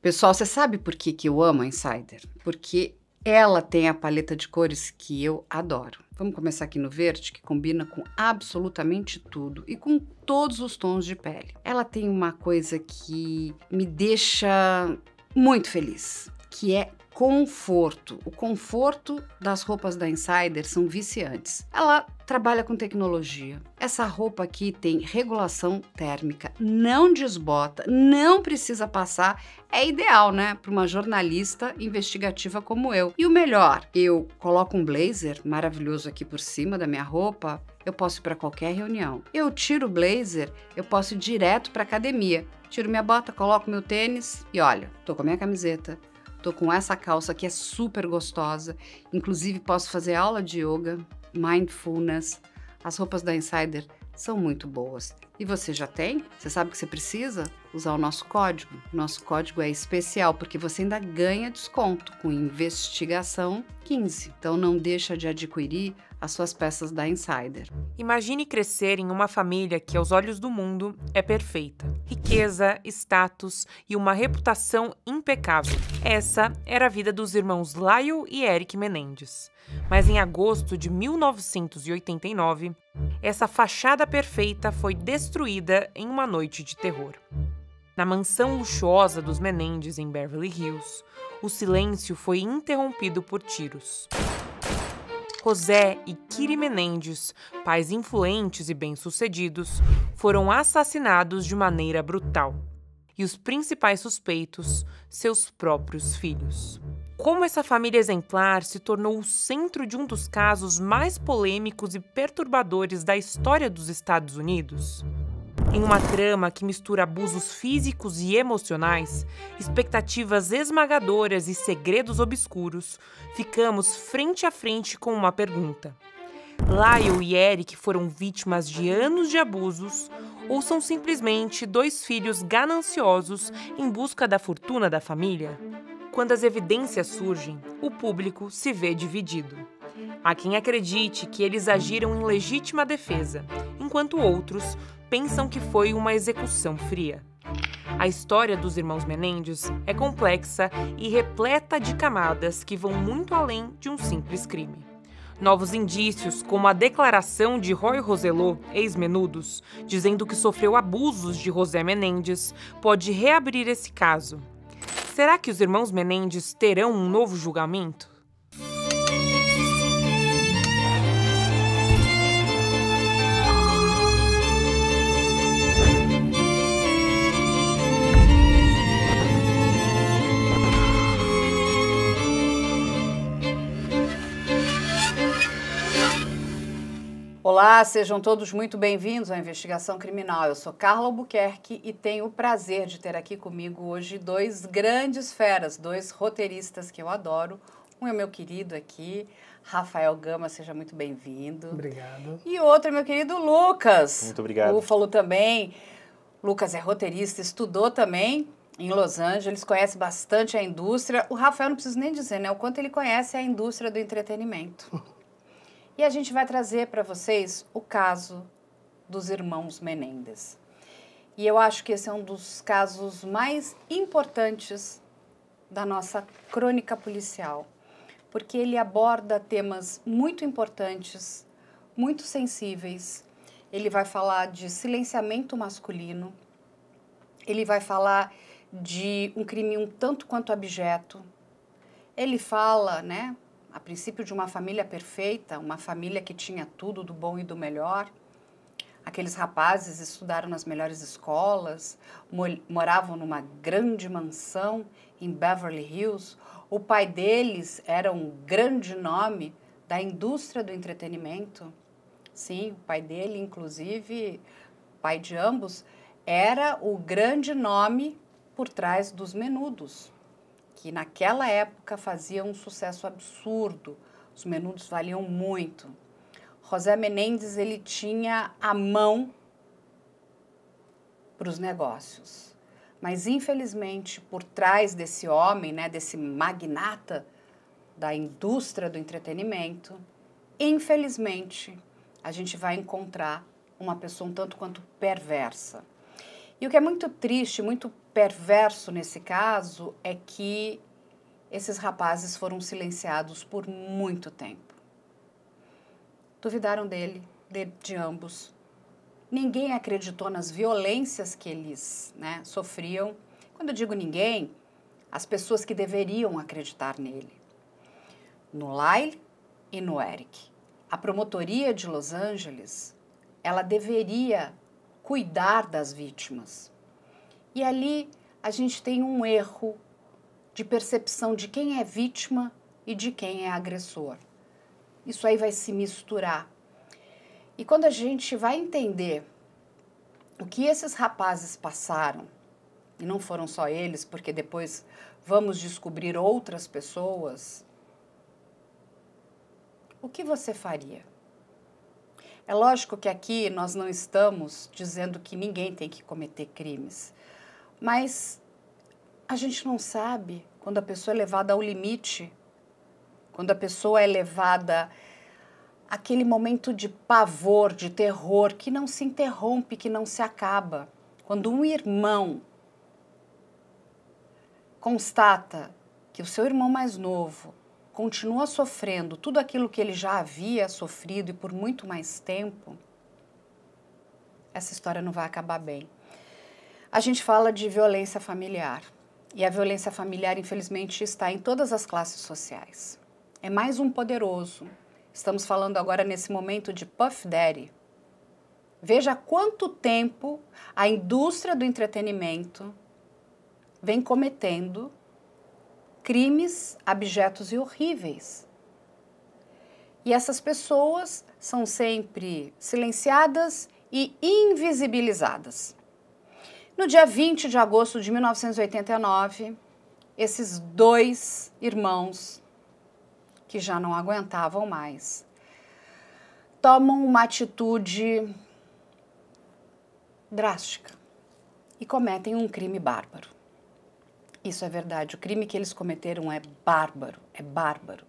Pessoal, você sabe por que que eu amo a Insider? Porque ela tem a paleta de cores que eu adoro. Vamos começar aqui no verde, que combina com absolutamente tudo e com todos os tons de pele. Ela tem uma coisa que me deixa muito feliz, que é conforto. O conforto das roupas da Insider são viciantes. Ela trabalha com tecnologia. Essa roupa aqui tem regulação térmica, não desbota, não precisa passar. É ideal, né, para uma jornalista investigativa como eu. E o melhor, eu coloco um blazer maravilhoso aqui por cima da minha roupa, eu posso ir para qualquer reunião. Eu tiro o blazer, eu posso ir direto para academia. Tiro minha bota, coloco meu tênis e olha, tô com a minha camiseta. Tô com essa calça que é super gostosa. Inclusive, posso fazer aula de yoga, mindfulness. As roupas da Insider são muito boas. E você já tem? Você sabe que você precisa usar o nosso código. O nosso código é especial, porque você ainda ganha desconto com investigação 15. Então, não deixa de adquirir as suas peças da Insider. Imagine crescer em uma família que, aos olhos do mundo, é perfeita. Riqueza, status e uma reputação impecável. Essa era a vida dos irmãos Lyle e Eric Menendez. Mas em agosto de 1989, essa fachada perfeita foi destruída em uma noite de terror. Na mansão luxuosa dos Menendez, em Beverly Hills, o silêncio foi interrompido por tiros. José e Kiri Menendez, pais influentes e bem-sucedidos, foram assassinados de maneira brutal. E os principais suspeitos, seus próprios filhos. Como essa família exemplar se tornou o centro de um dos casos mais polêmicos e perturbadores da história dos Estados Unidos? Em uma trama que mistura abusos físicos e emocionais, expectativas esmagadoras e segredos obscuros, ficamos frente a frente com uma pergunta. Lyle e Eric foram vítimas de anos de abusos ou são simplesmente dois filhos gananciosos em busca da fortuna da família? Quando as evidências surgem, o público se vê dividido. Há quem acredite que eles agiram em legítima defesa, enquanto outros pensam que foi uma execução fria. A história dos irmãos Menendez é complexa e repleta de camadas que vão muito além de um simples crime. Novos indícios, como a declaração de Roy Rosello, ex-Menudos, dizendo que sofreu abusos de José Menendez, pode reabrir esse caso. Será que os irmãos Menendez terão um novo julgamento? Olá, sejam todos muito bem-vindos à Investigação Criminal. Eu sou Carla Albuquerque e tenho o prazer de ter aqui comigo hoje dois grandes feras, dois roteiristas que eu adoro. Um é meu querido aqui, Rafael Gama, seja muito bem-vindo. Obrigado. E o outro é meu querido Lucas. Muito obrigado. Búfalo também. Lucas é roteirista, estudou também em Los Angeles, conhece bastante a indústria. O Rafael não preciso nem dizer, né? O quanto ele conhece a indústria do entretenimento. E a gente vai trazer para vocês o caso dos irmãos Menendez. E eu acho que esse é um dos casos mais importantes da nossa crônica policial, porque ele aborda temas muito importantes, muito sensíveis. Ele vai falar de silenciamento masculino, ele vai falar de um crime um tanto quanto abjeto. Ele fala, né, a princípio de uma família perfeita, uma família que tinha tudo do bom e do melhor. Aqueles rapazes estudaram nas melhores escolas, moravam numa grande mansão em Beverly Hills. O pai deles era um grande nome da indústria do entretenimento. Sim, o pai dele, inclusive, pai de ambos, era o grande nome por trás dos Menudos, que naquela época faziam um sucesso absurdo. Os Menudos valiam muito. José Menendez, ele tinha a mão para os negócios. Mas, infelizmente, por trás desse homem, né, desse magnata da indústria do entretenimento, infelizmente, a gente vai encontrar uma pessoa um tanto quanto perversa. E o que é muito triste, muito perverso nesse caso, é que esses rapazes foram silenciados por muito tempo. Duvidaram de ambos. Ninguém acreditou nas violências que eles, né, sofriam. Quando eu digo ninguém, as pessoas que deveriam acreditar nele. No Lyle e no Eric. A promotoria de Los Angeles, ela deveria cuidar das vítimas. E ali a gente tem um erro de percepção de quem é vítima e de quem é agressor. Isso aí vai se misturar. E quando a gente vai entender o que esses rapazes passaram, e não foram só eles, porque depois vamos descobrir outras pessoas, o que você faria? É lógico que aqui nós não estamos dizendo que ninguém tem que cometer crimes, mas a gente não sabe quando a pessoa é levada ao limite, quando a pessoa é levada àquele momento de pavor, de terror, que não se interrompe, que não se acaba. Quando um irmão constata que o seu irmão mais novo continua sofrendo tudo aquilo que ele já havia sofrido e por muito mais tempo, essa história não vai acabar bem. A gente fala de violência familiar. E a violência familiar, infelizmente, está em todas as classes sociais. É mais um poderoso. Estamos falando agora nesse momento de Puff Daddy. Veja há quanto tempo a indústria do entretenimento vem cometendo crimes abjetos e horríveis. E essas pessoas são sempre silenciadas e invisibilizadas. No dia 20 de agosto de 1989, esses dois irmãos, que já não aguentavam mais, tomam uma atitude drástica e cometem um crime bárbaro. Isso é verdade, o crime que eles cometeram é bárbaro, é bárbaro.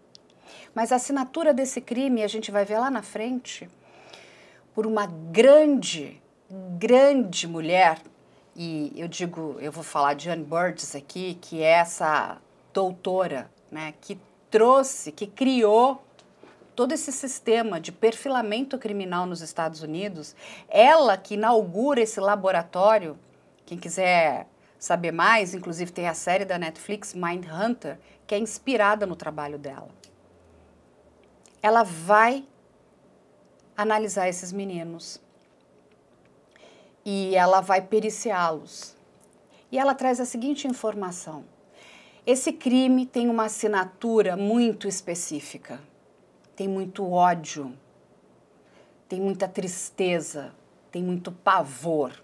Mas a assinatura desse crime, a gente vai ver lá na frente, por uma grande mulher, e eu vou falar de Anne Burgess aqui, que é essa doutora, né, que criou todo esse sistema de perfilamento criminal nos Estados Unidos, ela que inaugura esse laboratório. Quem quiser saber mais, inclusive tem a série da Netflix, Mindhunter, que é inspirada no trabalho dela. Ela vai analisar esses meninos e ela vai periciá-los. E ela traz a seguinte informação: esse crime tem uma assinatura muito específica, tem muito ódio, tem muita tristeza, tem muito pavor.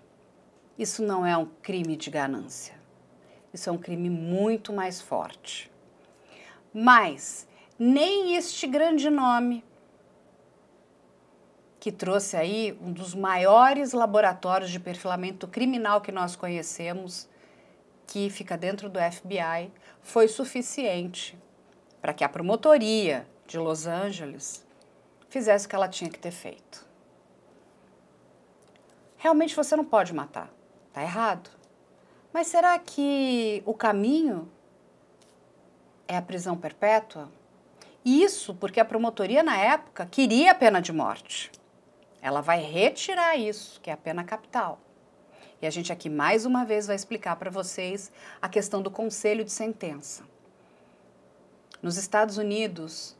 Isso não é um crime de ganância, isso é um crime muito mais forte. Mas nem este grande nome, que trouxe aí um dos maiores laboratórios de perfilamento criminal que nós conhecemos, que fica dentro do FBI, foi suficiente para que a promotoria de Los Angeles fizesse o que ela tinha que ter feito. Realmente você não pode matar, tá errado. Mas será que o caminho é a prisão perpétua? Isso porque a promotoria na época queria a pena de morte. Ela vai retirar isso, que é a pena capital. E a gente aqui mais uma vez vai explicar para vocês a questão do conselho de sentença. Nos Estados Unidos,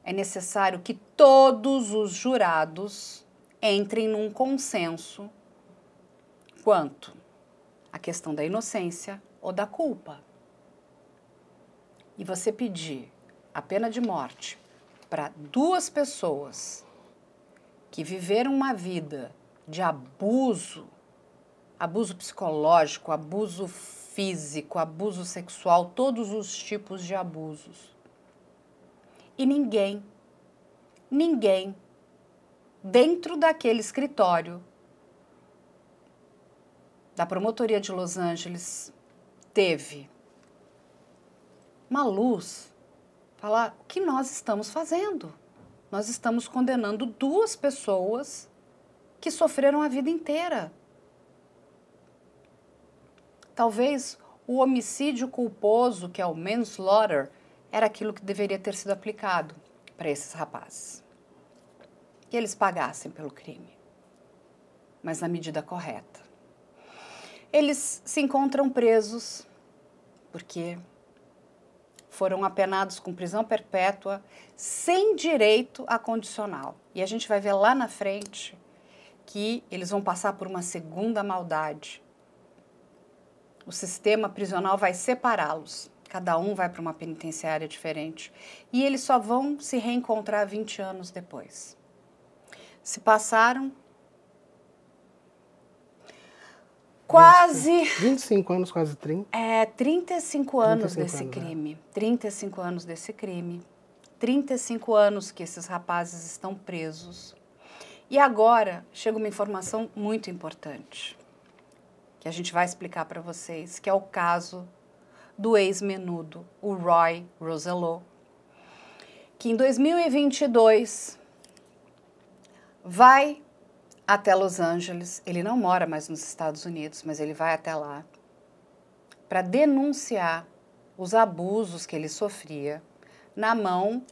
é necessário que todos os jurados entrem num consenso quanto à questão da inocência ou da culpa. E você pedir a pena de morte para duas pessoas que viveram uma vida de abuso psicológico, abuso físico, abuso sexual, todos os tipos de abusos. E ninguém dentro daquele escritório da promotoria de Los Angeles teve uma luz, falar o que nós estamos fazendo. Nós estamos condenando duas pessoas que sofreram a vida inteira. Talvez o homicídio culposo, que é o manslaughter, era aquilo que deveria ter sido aplicado para esses rapazes. Que eles pagassem pelo crime, mas na medida correta. Eles se encontram presos porque foram apenados com prisão perpétua sem direito a condicional. E a gente vai ver lá na frente que eles vão passar por uma segunda maldade. O sistema prisional vai separá-los. Cada um vai para uma penitenciária diferente. E eles só vão se reencontrar 20 anos depois. Se passaram quase... 25 anos, quase 30. 35 anos 35 desse anos, crime. 35 anos desse crime. 35 anos que esses rapazes estão presos. E agora chega uma informação muito importante, que a gente vai explicar para vocês, que é o caso do ex-menudo, o Roy Rosello, que em 2022 vai até Los Angeles. Ele não mora mais nos Estados Unidos, mas ele vai até lá para denunciar os abusos que ele sofria na mão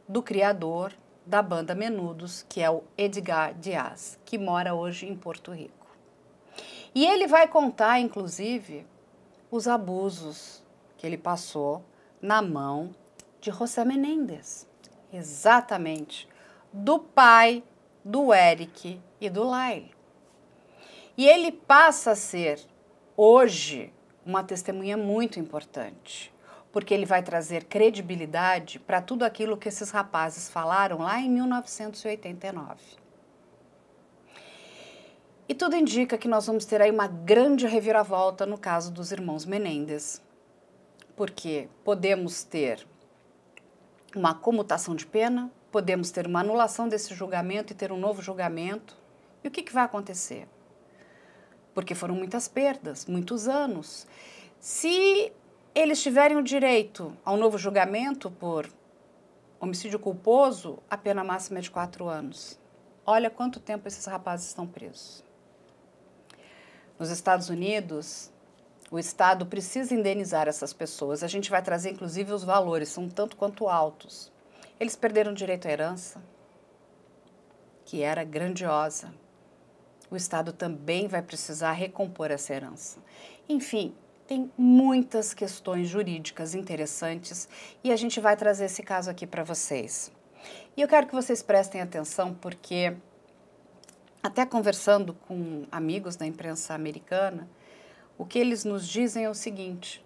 do criador da banda Menudos, que é o Edgar Diaz, que mora hoje em Porto Rico. E ele vai contar, inclusive, os abusos que ele passou na mão de José Menéndez, exatamente, do pai do Eric e do Lyle. E ele passa a ser, hoje, uma testemunha muito importante, porque ele vai trazer credibilidade para tudo aquilo que esses rapazes falaram lá em 1989. E tudo indica que nós vamos ter aí uma grande reviravolta no caso dos irmãos Menéndez, porque podemos ter uma comutação de pena, podemos ter uma anulação desse julgamento e ter um novo julgamento. E o que vai acontecer? Porque foram muitas perdas, muitos anos. Se eles tiverem o direito ao novo julgamento por homicídio culposo, a pena máxima é de 4 anos. Olha quanto tempo esses rapazes estão presos. Nos Estados Unidos, o Estado precisa indenizar essas pessoas. A gente vai trazer, inclusive, os valores, são tanto quanto altos. Eles perderam direito à herança, que era grandiosa. O Estado também vai precisar recompor essa herança. Enfim, tem muitas questões jurídicas interessantes e a gente vai trazer esse caso aqui para vocês. E eu quero que vocês prestem atenção porque, até conversando com amigos da imprensa americana, o que eles nos dizem é o seguinte: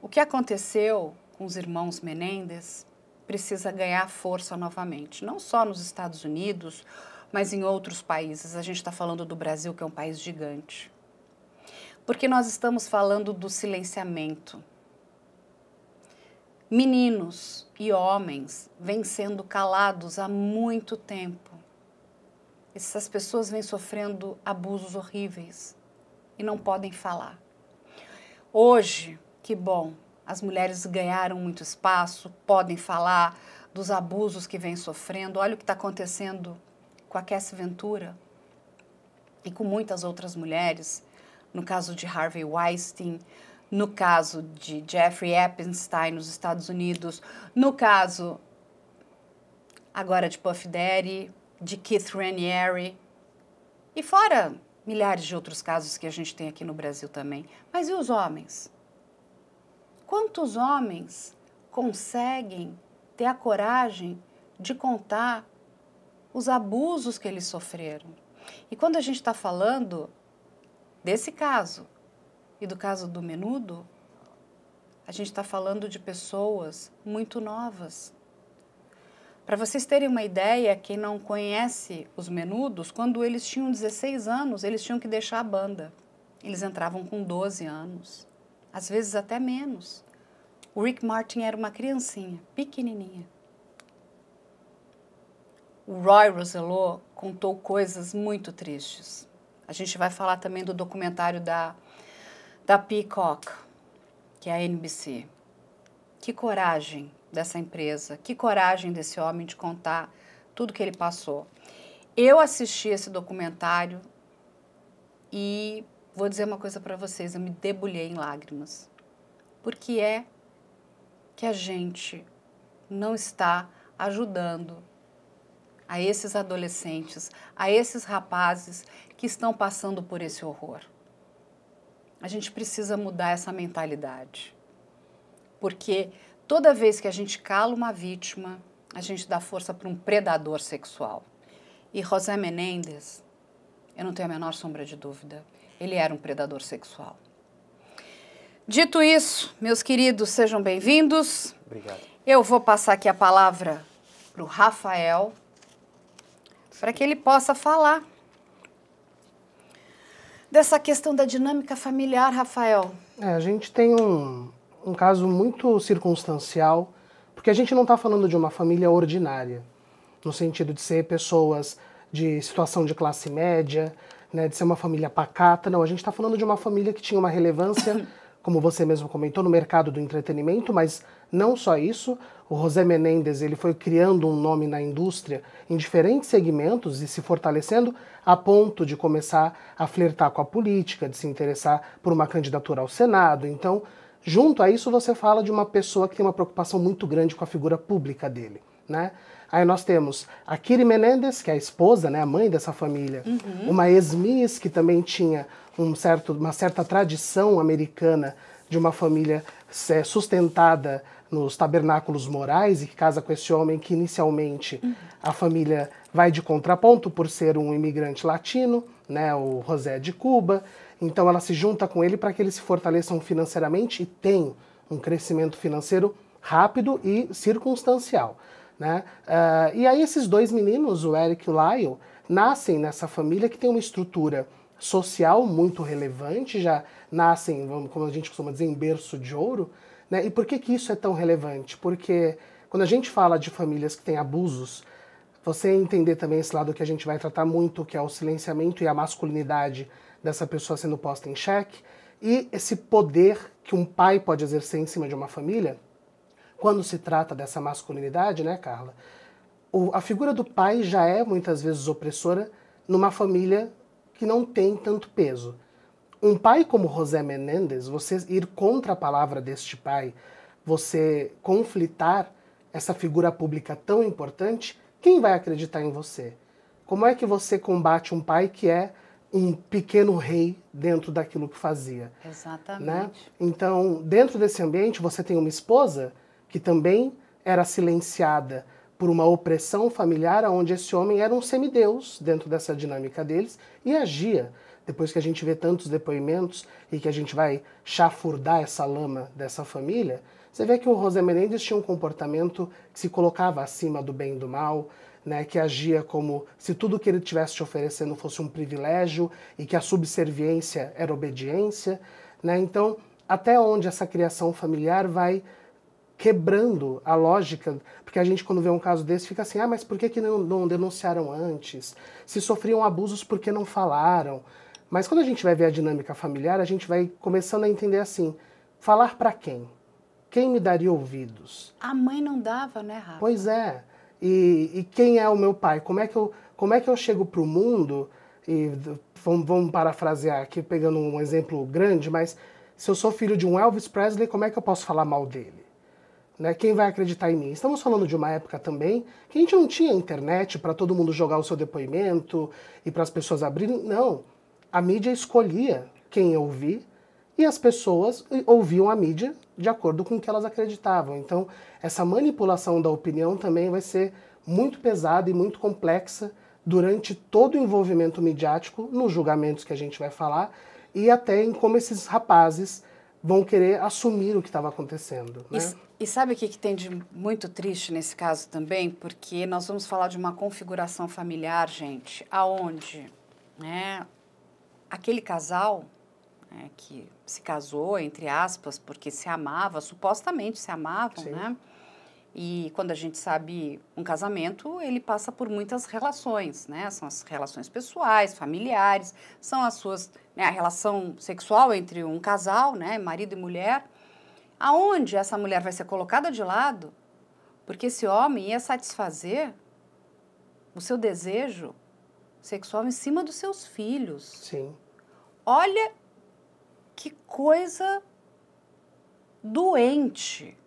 o que aconteceu com os irmãos Menéndez precisa ganhar força novamente, não só nos Estados Unidos, mas em outros países. A gente está falando do Brasil, que é um país gigante. Porque nós estamos falando do silenciamento. Meninos e homens vêm sendo calados há muito tempo. Essas pessoas vêm sofrendo abusos horríveis e não podem falar. Hoje, que bom, as mulheres ganharam muito espaço, podem falar dos abusos que vêm sofrendo. Olha o que está acontecendo com a Cassie Ventura e com muitas outras mulheres. No caso de Harvey Weinstein, no caso de Jeffrey Epstein nos Estados Unidos, no caso agora de Puff Daddy, de Keith Raniere, e fora milhares de outros casos que a gente tem aqui no Brasil também. Mas e os homens? Quantos homens conseguem ter a coragem de contar os abusos que eles sofreram? E quando a gente está falando desse caso e do caso do Menudo, a gente está falando de pessoas muito novas. Para vocês terem uma ideia, quem não conhece os Menudos, quando eles tinham 16 anos, eles tinham que deixar a banda. Eles entravam com 12 anos, às vezes até menos. O Rick Martin era uma criancinha, pequenininha. O Roy Rosello contou coisas muito tristes. A gente vai falar também do documentário da Peacock, que é a NBC. Que coragem dessa empresa, que coragem desse homem de contar tudo que ele passou. Eu assisti esse documentário e vou dizer uma coisa para vocês, eu me debulhei em lágrimas. Por que é que a gente não está ajudando a esses adolescentes, a esses rapazes que estão passando por esse horror? A gente precisa mudar essa mentalidade. Porque toda vez que a gente cala uma vítima, a gente dá força para um predador sexual. E José Menéndez, eu não tenho a menor sombra de dúvida, ele era um predador sexual. Dito isso, meus queridos, sejam bem-vindos. Obrigado. Eu vou passar aqui a palavra para o Rafael, para que ele possa falar dessa questão da dinâmica familiar, Rafael. A gente tem um caso muito circunstancial, porque a gente não está falando de uma família ordinária, no sentido de ser pessoas de situação de classe média, né, de ser uma família pacata. Não, a gente está falando de uma família que tinha uma relevância, como você mesmo comentou, no mercado do entretenimento, mas não só isso. O José Menéndez, ele foi criando um nome na indústria em diferentes segmentos e se fortalecendo a ponto de começar a flertar com a política, de se interessar por uma candidatura ao Senado. Então, junto a isso, você fala de uma pessoa que tem uma preocupação muito grande com a figura pública dele, né? Aí nós temos a Kiri Menéndez, que é a esposa, né, a mãe dessa família, uma ex-miss que também tinha uma certa tradição americana de uma família sustentada nos tabernáculos morais e que casa com esse homem que inicialmente a família vai de contraponto por ser um imigrante latino, né, o José de Cuba. Então ela se junta com ele para que eles se fortaleçam financeiramente e tem um crescimento financeiro rápido e circunstancial, né? E aí esses dois meninos, o Eric e o Lyle, nascem nessa família que tem uma estrutura social muito relevante, já nascem, como a gente costuma dizer, em berço de ouro, né? E por que isso é tão relevante? Porque quando a gente fala de famílias que têm abusos, você entender também esse lado que a gente vai tratar muito, que é o silenciamento e a masculinidade dessa pessoa sendo posta em xeque, e esse poder que um pai pode exercer em cima de uma família, quando se trata dessa masculinidade, né, Carla? A figura do pai já é muitas vezes opressora numa família que não tem tanto peso. Um pai como José Menéndez, você ir contra a palavra deste pai, você conflitar essa figura pública tão importante, quem vai acreditar em você? Como é que você combate um pai que é um pequeno rei dentro daquilo que fazia? Exatamente. Né? Então, dentro desse ambiente, você tem uma esposa que também era silenciada por uma opressão familiar, onde esse homem era um semideus dentro dessa dinâmica deles e agia. Depois que a gente vê tantos depoimentos e que a gente vai chafurdar essa lama dessa família, você vê que o José Menéndez tinha um comportamento que se colocava acima do bem e do mal, né, que agia como se tudo que ele estivesse te oferecendo fosse um privilégio e que a subserviência era obediência, né? Então, até onde essa criação familiar vai quebrando a lógica, porque a gente quando vê um caso desse fica assim, mas por que não denunciaram antes? Se sofriam abusos, por que não falaram? Mas quando a gente vai ver a dinâmica familiar, a gente vai começando a entender assim, falar para quem? Quem me daria ouvidos? A mãe não dava, né, Rafa? Pois é. E quem é o meu pai? Como é que eu chego para o mundo, e vamos parafrasear aqui, pegando um exemplo grande, mas se eu sou filho de um Elvis Presley, como é que eu posso falar mal dele? Né? Quem vai acreditar em mim? Estamos falando de uma época também que a gente não tinha internet para todo mundo jogar o seu depoimento e para as pessoas abrirem. Não. A mídia escolhia quem ouvir e as pessoas ouviam a mídia de acordo com o que elas acreditavam. Então, essa manipulação da opinião também vai ser muito pesada e muito complexa durante todo o envolvimento midiático nos julgamentos que a gente vai falar e até em como esses rapazes vão querer assumir o que estava acontecendo. Né? E sabe o que tem de muito triste nesse caso também? Porque nós vamos falar de uma configuração familiar, gente, aonde, né, aquele casal, né, que se casou, entre aspas, porque se amava, supostamente se amavam, Sim. né? E quando a gente sabe, um casamento, ele passa por muitas relações, né? São as relações pessoais, familiares, são as suas, né, a relação sexual entre um casal, né, marido e mulher, aonde essa mulher vai ser colocada de lado, porque esse homem ia satisfazer o seu desejo sexual em cima dos seus filhos. Sim. Olha Que coisa doente,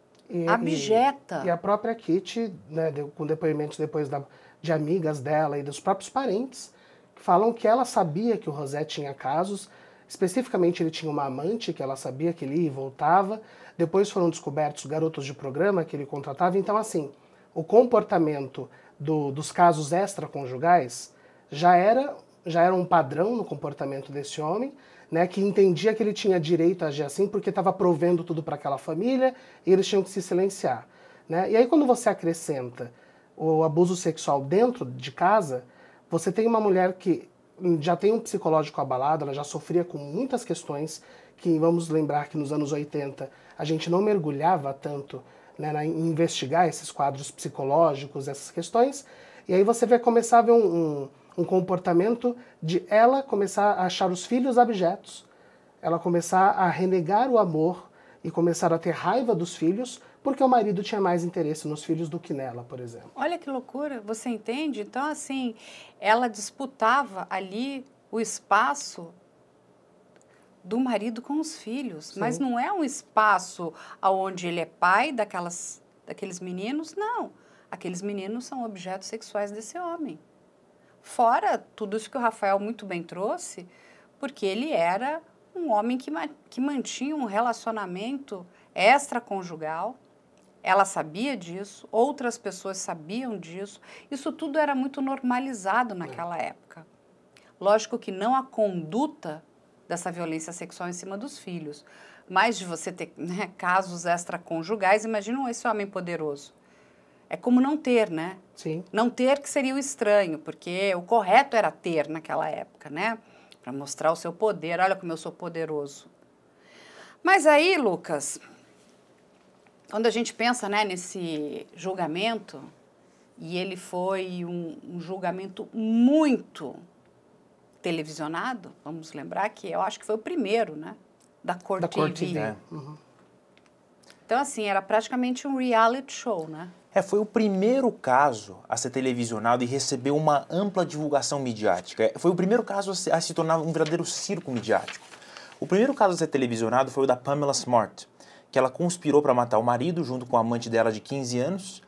abjeta. E a própria Kitty, né, com depoimentos depois de amigas dela e dos próprios parentes, que falam que ela sabia que o José tinha casos, especificamente ele tinha uma amante, que ela sabia que ele ia e voltava, depois foram descobertos garotos de programa que ele contratava, então assim, o comportamento dos casos extraconjugais já era um padrão no comportamento desse homem, né, que entendia que ele tinha direito a agir assim porque estava provendo tudo para aquela família e eles tinham que se silenciar. Né? E aí quando você acrescenta o abuso sexual dentro de casa, você tem uma mulher que já tem um psicológico abalado, ela já sofria com muitas questões, que vamos lembrar que nos anos 80 a gente não mergulhava tanto, né, em investigar esses quadros psicológicos, essas questões, e aí você vai começar a ver um comportamento de ela começar a achar os filhos abjetos, ela começar a renegar o amor e começar a ter raiva dos filhos, porque o marido tinha mais interesse nos filhos do que nela, por exemplo. Olha que loucura, você entende? Então, assim, ela disputava ali o espaço do marido com os filhos, sim, mas não é um espaço onde ele é pai daqueles meninos, não. Aqueles meninos são objetos sexuais desse homem. Fora tudo isso que o Rafael muito bem trouxe, porque ele era um homem que mantinha um relacionamento extraconjugal, ela sabia disso, outras pessoas sabiam disso, isso tudo era muito normalizado naquela época. Lógico que não a conduta dessa violência sexual em cima dos filhos, mas de você ter, né, casos extraconjugais, imaginam esse homem poderoso. É como não ter, né? Sim. Não ter que seria o estranho, porque o correto era ter naquela época, né? Para mostrar o seu poder, olha como eu sou poderoso. Mas aí, Lucas, quando a gente pensa, né, nesse julgamento, e ele foi um julgamento muito televisionado, vamos lembrar que eu acho que foi o primeiro, né? Da Court TV. É. Uhum. Então, assim, era praticamente um reality show, né? Foi o primeiro caso a ser televisionado e receber uma ampla divulgação midiática. Foi o primeiro caso a se tornar um verdadeiro circo midiático. O primeiro caso a ser televisionado foi o da Pamela Smart, que ela conspirou para matar o marido junto com a amante dela de 15 anos.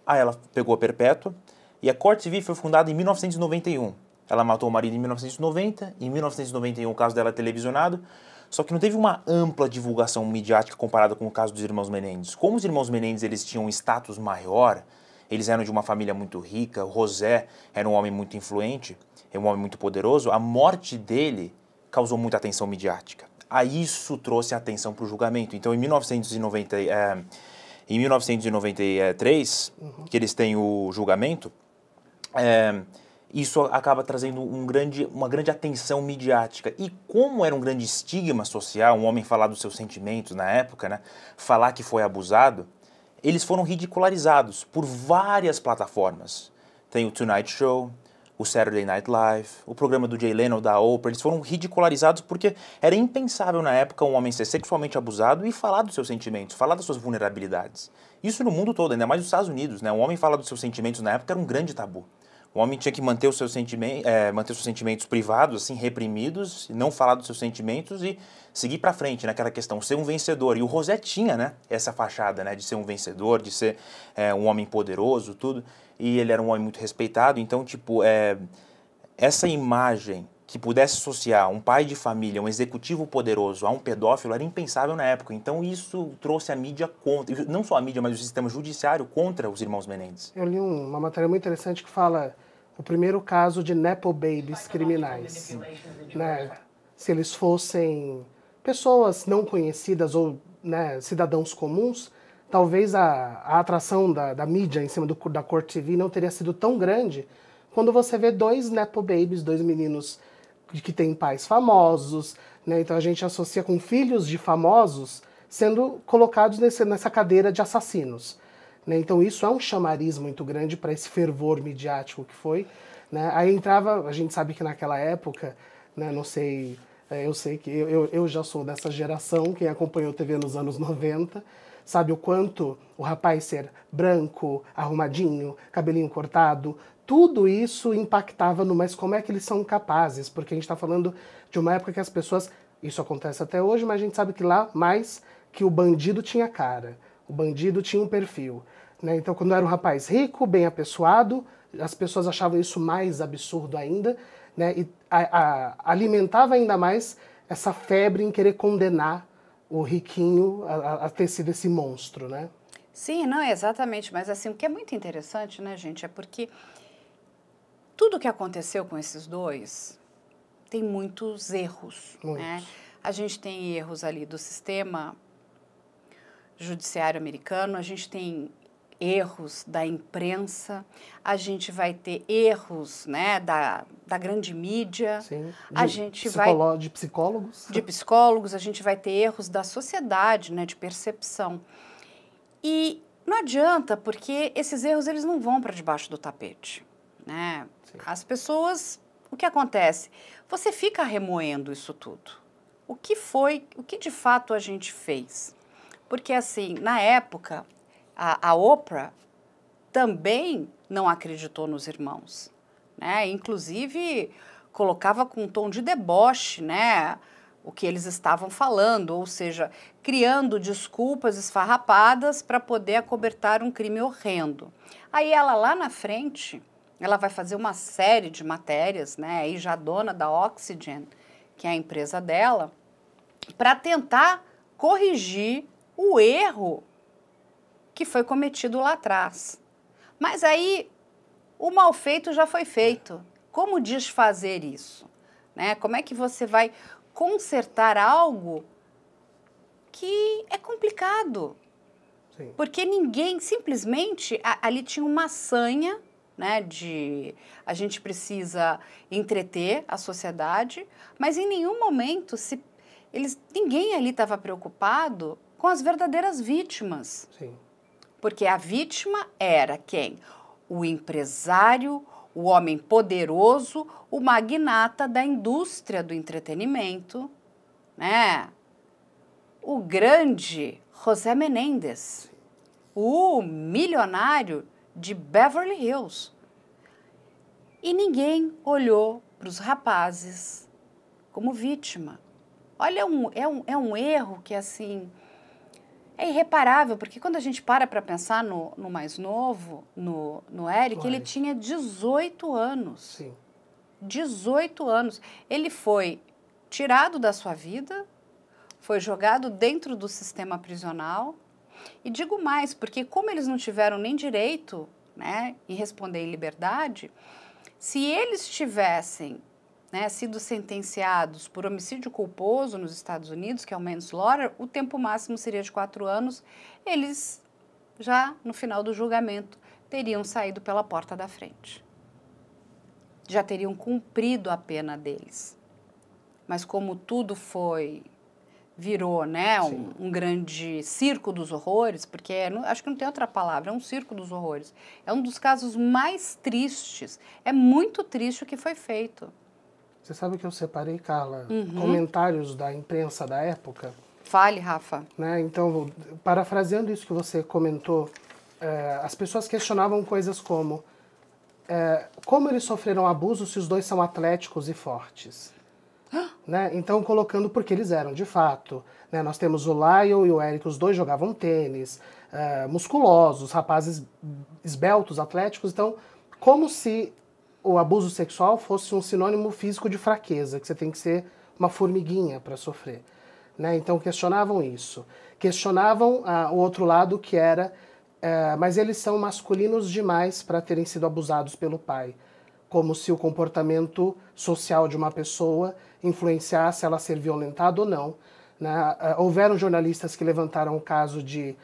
Aí ela pegou a perpétua. E a Court TV foi fundada em 1991. Ela matou o marido em 1990, em 1991 o caso dela é televisionado. Só que não teve uma ampla divulgação midiática comparada com o caso dos irmãos Menendez. Como os irmãos Menendez eles tinham um status maior, eles eram de uma família muito rica, o José era um homem muito influente, um homem muito poderoso, a morte dele causou muita atenção midiática. Aí isso trouxe atenção para o julgamento. Então, em 1993, que eles têm o julgamento, isso acaba trazendo uma grande atenção midiática. E como era um grande estigma social, um homem falar dos seus sentimentos na época, né, falar que foi abusado, eles foram ridicularizados por várias plataformas. Tem o Tonight Show, o Saturday Night Live, o programa do Jay Leno, da Oprah, eles foram ridicularizados porque era impensável na época um homem ser sexualmente abusado e falar dos seus sentimentos, falar das suas vulnerabilidades. Isso no mundo todo, ainda mais nos Estados Unidos, né? Um homem falar dos seus sentimentos na época era um grande tabu. O homem tinha que manter os seus sentimentos privados, assim, reprimidos, não falar dos seus sentimentos e seguir para frente naquela questão, ser um vencedor. E o José tinha, né, essa fachada, né, de ser um vencedor, de ser um homem poderoso, tudo. E ele era um homem muito respeitado. Então, tipo, essa imagem que pudesse associar um pai de família, um executivo poderoso a um pedófilo era impensável na época. Então isso trouxe a mídia contra, não só a mídia, mas o sistema judiciário contra os irmãos Menendez. Eu li uma matéria muito interessante que fala o primeiro caso de nepo babies criminais. Né? Se eles fossem pessoas não conhecidas ou, né, cidadãos comuns, talvez a atração da mídia em cima da Court TV não teria sido tão grande quando você vê dois nepo babies, dois meninos que têm pais famosos, né? Então a gente associa com filhos de famosos sendo colocados nessa cadeira de assassinos. Né? Então isso é um chamariz muito grande para esse fervor midiático que foi. Né? Aí entrava, a gente sabe que naquela época, né, não sei, eu sei que eu já sou dessa geração, quem acompanhou TV nos anos 90, sabe o quanto o rapaz ser branco, arrumadinho, cabelinho cortado, tudo isso impactava no mas como é que eles são capazes, porque a gente está falando de uma época que as pessoas Isso acontece até hoje, mas a gente sabe que lá mais que o bandido tinha cara, o bandido tinha um perfil. Né? Então, quando era um rapaz rico, bem apessoado, as pessoas achavam isso mais absurdo ainda, né? E alimentava ainda mais essa febre em querer condenar o riquinho a ter sido esse monstro, né? Sim, não, exatamente. Mas assim, o que é muito interessante, né, gente, é porque tudo que aconteceu com esses dois tem muitos erros, né? A gente tem erros ali do sistema judiciário americano, a gente tem erros da imprensa, a gente vai ter erros, né, da grande mídia, Sim, de psicólogos. De psicólogos, a gente vai ter erros da sociedade, né, de percepção. E não adianta, porque esses erros eles não vão para debaixo do tapete, né? As pessoas, o que acontece? Você fica remoendo isso tudo. O que de fato a gente fez? Porque assim, na época, a Oprah também não acreditou nos irmãos, né? Inclusive colocava com um tom de deboche, né, o que eles estavam falando, ou seja, criando desculpas esfarrapadas para poder acobertar um crime horrendo. Aí ela lá na frente, ela vai fazer uma série de matérias, né, aí já dona da Oxygen, que é a empresa dela, para tentar corrigir o erro que foi cometido lá atrás. Mas aí o mal feito já foi feito. Como desfazer isso? Né? Como é que você vai consertar algo que é complicado? Sim. Porque ninguém, simplesmente, ali tinha uma sanha, né, de a gente precisa entreter a sociedade, mas em nenhum momento ninguém ali estava preocupado com as verdadeiras vítimas. Sim. Porque a vítima era quem? O empresário, o homem poderoso, o magnata da indústria do entretenimento, né? O grande José Menendez, o milionário de Beverly Hills. E ninguém olhou para os rapazes como vítima. Olha, é um erro que, assim, é irreparável, porque quando a gente para pensar no mais novo, no Eric, ele tinha 18 anos. Sim. 18 anos. Ele foi tirado da sua vida, foi jogado dentro do sistema prisional. E digo mais, porque como eles não tiveram nem direito, né, em responder em liberdade, se eles tivessem, né, sido sentenciados por homicídio culposo nos Estados Unidos, que é o manslaughter, o tempo máximo seria de 4 anos, eles já no final do julgamento teriam saído pela porta da frente. Já teriam cumprido a pena deles. Mas como tudo virou, né, um grande circo dos horrores, porque acho que não tem outra palavra, é um circo dos horrores. É um dos casos mais tristes. É muito triste o que foi feito. Você sabe que eu separei, Carla, comentários da imprensa da época? Fale, Rafa. Né? Então, parafraseando isso que você comentou, as pessoas questionavam coisas como como eles sofreram abuso se os dois são atléticos e fortes? Né? Então, colocando porque eles eram, de fato. Né? Nós temos o Lyle e o Eric, os dois jogavam tênis, musculosos, rapazes esbeltos, atléticos. Então, como se o abuso sexual fosse um sinônimo físico de fraqueza, que você tem que ser uma formiguinha para sofrer. Né? Então, questionavam isso. Questionavam o outro lado, que era, mas eles são masculinos demais para terem sido abusados pelo pai. Como se o comportamento social de uma pessoa influenciasse ela a ser violentada ou não. Né? Houveram jornalistas que levantaram o caso de...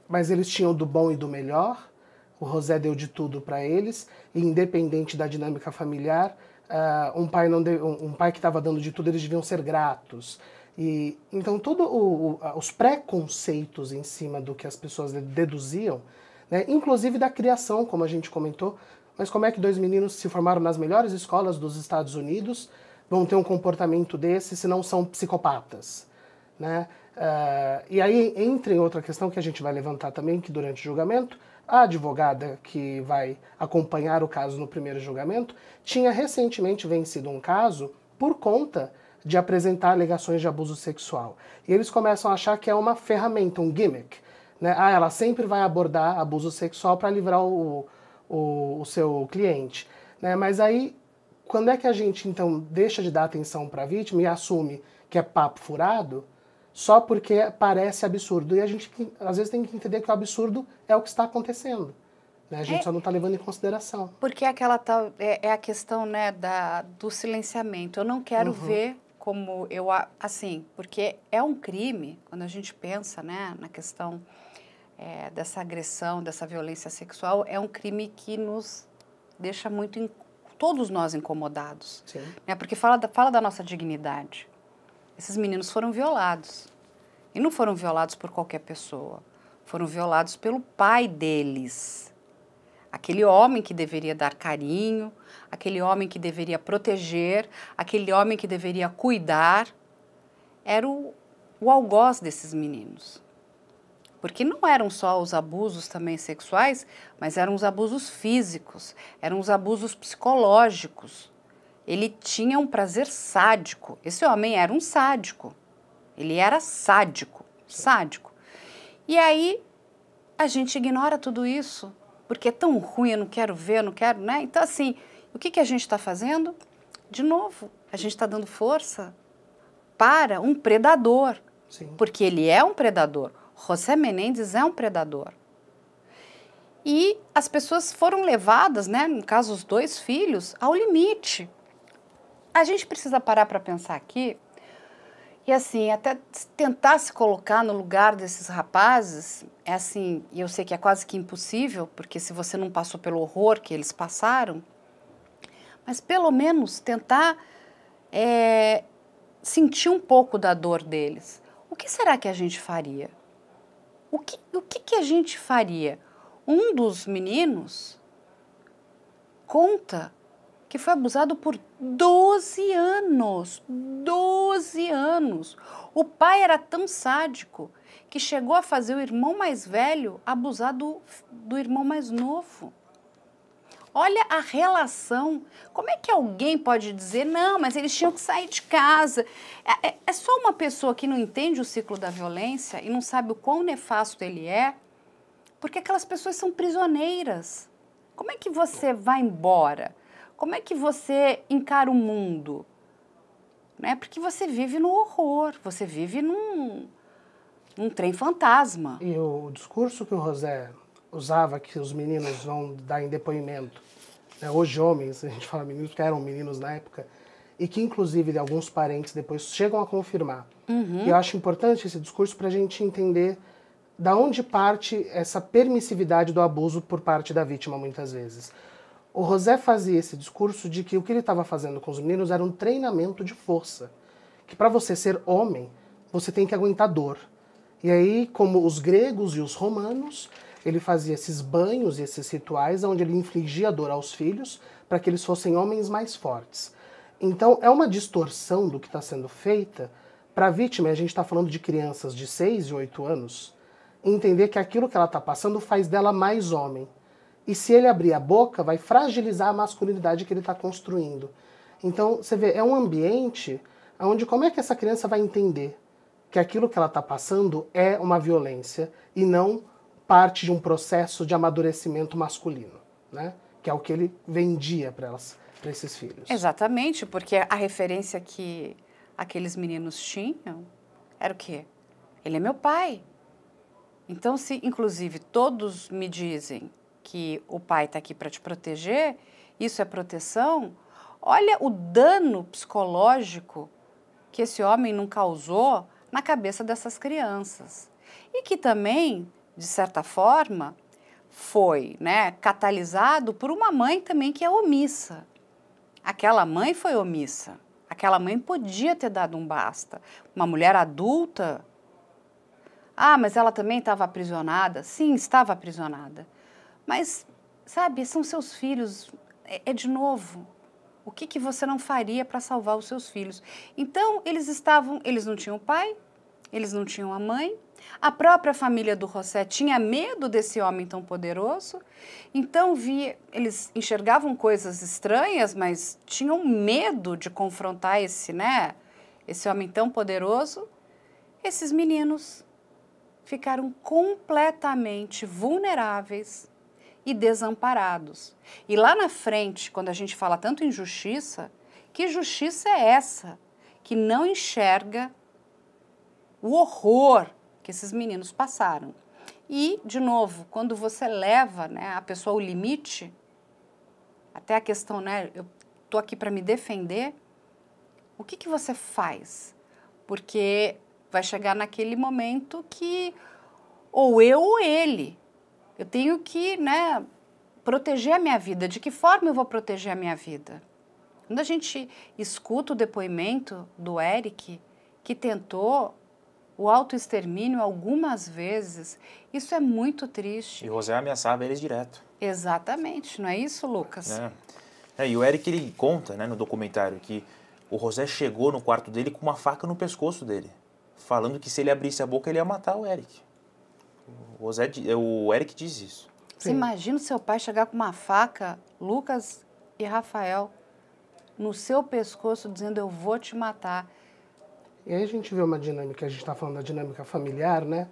mas eles tinham do bom e do melhor, o José deu de tudo para eles, e independente da dinâmica familiar, um pai que estava dando de tudo, eles deviam ser gratos. E, então, todos os preconceitos em cima do que as pessoas deduziam, né? Inclusive da criação, como a gente comentou, mas como é que 2 meninos se formaram nas melhores escolas dos Estados Unidos vão ter um comportamento desse se não são psicopatas? Né? E aí entra em outra questão que a gente vai levantar também, que durante o julgamento, a advogada que vai acompanhar o caso no primeiro julgamento tinha recentemente vencido um caso por conta de apresentar alegações de abuso sexual. E eles começam a achar que é uma ferramenta, um gimmick. Né? Ah, ela sempre vai abordar abuso sexual para livrar o seu cliente. Né? Mas aí, quando é que a gente, então, deixa de dar atenção para a vítima e assume que é papo furado só porque parece absurdo? E a gente, às vezes, tem que entender que o absurdo é o que está acontecendo. Né? A gente só não está levando em consideração. Porque aquela tal, é a questão, né, do silenciamento. Eu não quero ver como assim, porque é um crime, quando a gente pensa, né, na questão dessa agressão, dessa violência sexual, é um crime que nos deixa todos nós incomodados. Sim. Né, porque fala da nossa dignidade. Esses meninos foram violados. E não foram violados por qualquer pessoa. Foram violados pelo pai deles. Aquele homem que deveria dar carinho, aquele homem que deveria proteger, aquele homem que deveria cuidar, era o algoz desses meninos. Porque não eram só os abusos também sexuais, mas eram os abusos físicos, eram os abusos psicológicos. Ele tinha um prazer sádico. Esse homem era um sádico. Ele era sádico. E aí a gente ignora tudo isso. Porque é tão ruim, eu não quero ver, eu não quero, né? Então, assim, o que a gente está fazendo? De novo, a gente está dando força para um predador. Sim. Porque ele é um predador. José Menéndez é um predador. E as pessoas foram levadas, né, no caso os 2 filhos, ao limite. A gente precisa parar para pensar aqui e, assim, até tentar se colocar no lugar desses rapazes, é assim, e eu sei que é quase que impossível, porque se você não passou pelo horror que eles passaram, mas pelo menos tentar sentir um pouco da dor deles. O que será que a gente faria? O que a gente faria? Um dos meninos conta que foi abusado por 12 anos. 12 anos. O pai era tão sádico que chegou a fazer o irmão mais velho abusar do irmão mais novo. Olha a relação. Como é que alguém pode dizer, não, mas eles tinham que sair de casa? É só uma pessoa que não entende o ciclo da violência e não sabe o quão nefasto ele é, porque aquelas pessoas são prisioneiras. Como é que você vai embora? Como é que você encara o mundo? Né? Porque você vive no horror, você vive num trem fantasma. E o discurso que o José usava, que os meninos vão dar em depoimento, né? Hoje homens, a gente fala meninos porque eram meninos na época, e que inclusive alguns parentes depois chegam a confirmar. E eu acho importante esse discurso para a gente entender da onde parte essa permissividade do abuso por parte da vítima, muitas vezes. O José fazia esse discurso de que o que ele estava fazendo com os meninos era um treinamento de força. Que para você ser homem, você tem que aguentar dor. E aí, como os gregos e os romanos, ele fazia esses banhos e esses rituais onde ele infligia dor aos filhos para que eles fossem homens mais fortes. Então, é uma distorção do que está sendo feita para a vítima, e a gente está falando de crianças de 6 e 8 anos, entender que aquilo que ela está passando faz dela mais homem. E se ele abrir a boca, vai fragilizar a masculinidade que ele está construindo. Então, você vê, é um ambiente onde como é que essa criança vai entender que aquilo que ela está passando é uma violência e não parte de um processo de amadurecimento masculino, né? Que é o que ele vendia para esses filhos. Exatamente, porque a referência que aqueles meninos tinham era o quê? Ele é meu pai. Então, se inclusive todos me dizem que o pai está aqui para te proteger, isso é proteção, olha o dano psicológico que esse homem não causou na cabeça dessas crianças. E que também, de certa forma, foi, né, catalisado por uma mãe também que é omissa. Aquela mãe foi omissa. Aquela mãe podia ter dado um basta. Uma mulher adulta... Ah, mas ela também estava aprisionada. Sim, estava aprisionada. Mas, sabe, são seus filhos. É de novo. O que você não faria para salvar os seus filhos? Então, eles não tinham pai, eles não tinham a mãe. A própria família do José tinha medo desse homem tão poderoso. Então, eles enxergavam coisas estranhas, mas tinham medo de confrontar esse homem tão poderoso, esses meninos ficaram completamente vulneráveis e desamparados. E lá na frente, quando a gente fala tanto em justiça, que justiça é essa que não enxerga o horror que esses meninos passaram? E, de novo, quando você leva, né, a pessoa ao limite, até a questão, né, eu estou aqui para me defender, o que você faz? Porque vai chegar naquele momento que ou eu ou ele, eu tenho que, né, proteger a minha vida. De que forma eu vou proteger a minha vida? Quando a gente escuta o depoimento do Eric, que tentou o autoextermínio algumas vezes, isso é muito triste. E o José ameaçava eles direto. Exatamente, não é isso, Lucas? E o Eric, ele conta, né, no documentário que o José chegou no quarto dele com uma faca no pescoço dele, falando que se ele abrisse a boca, ele ia matar o Eric. O Eric diz isso. Você imagina o seu pai chegar com uma faca, Lucas e Rafael, no seu pescoço, dizendo, eu vou te matar. E aí a gente vê uma dinâmica, a gente está falando da dinâmica familiar, né?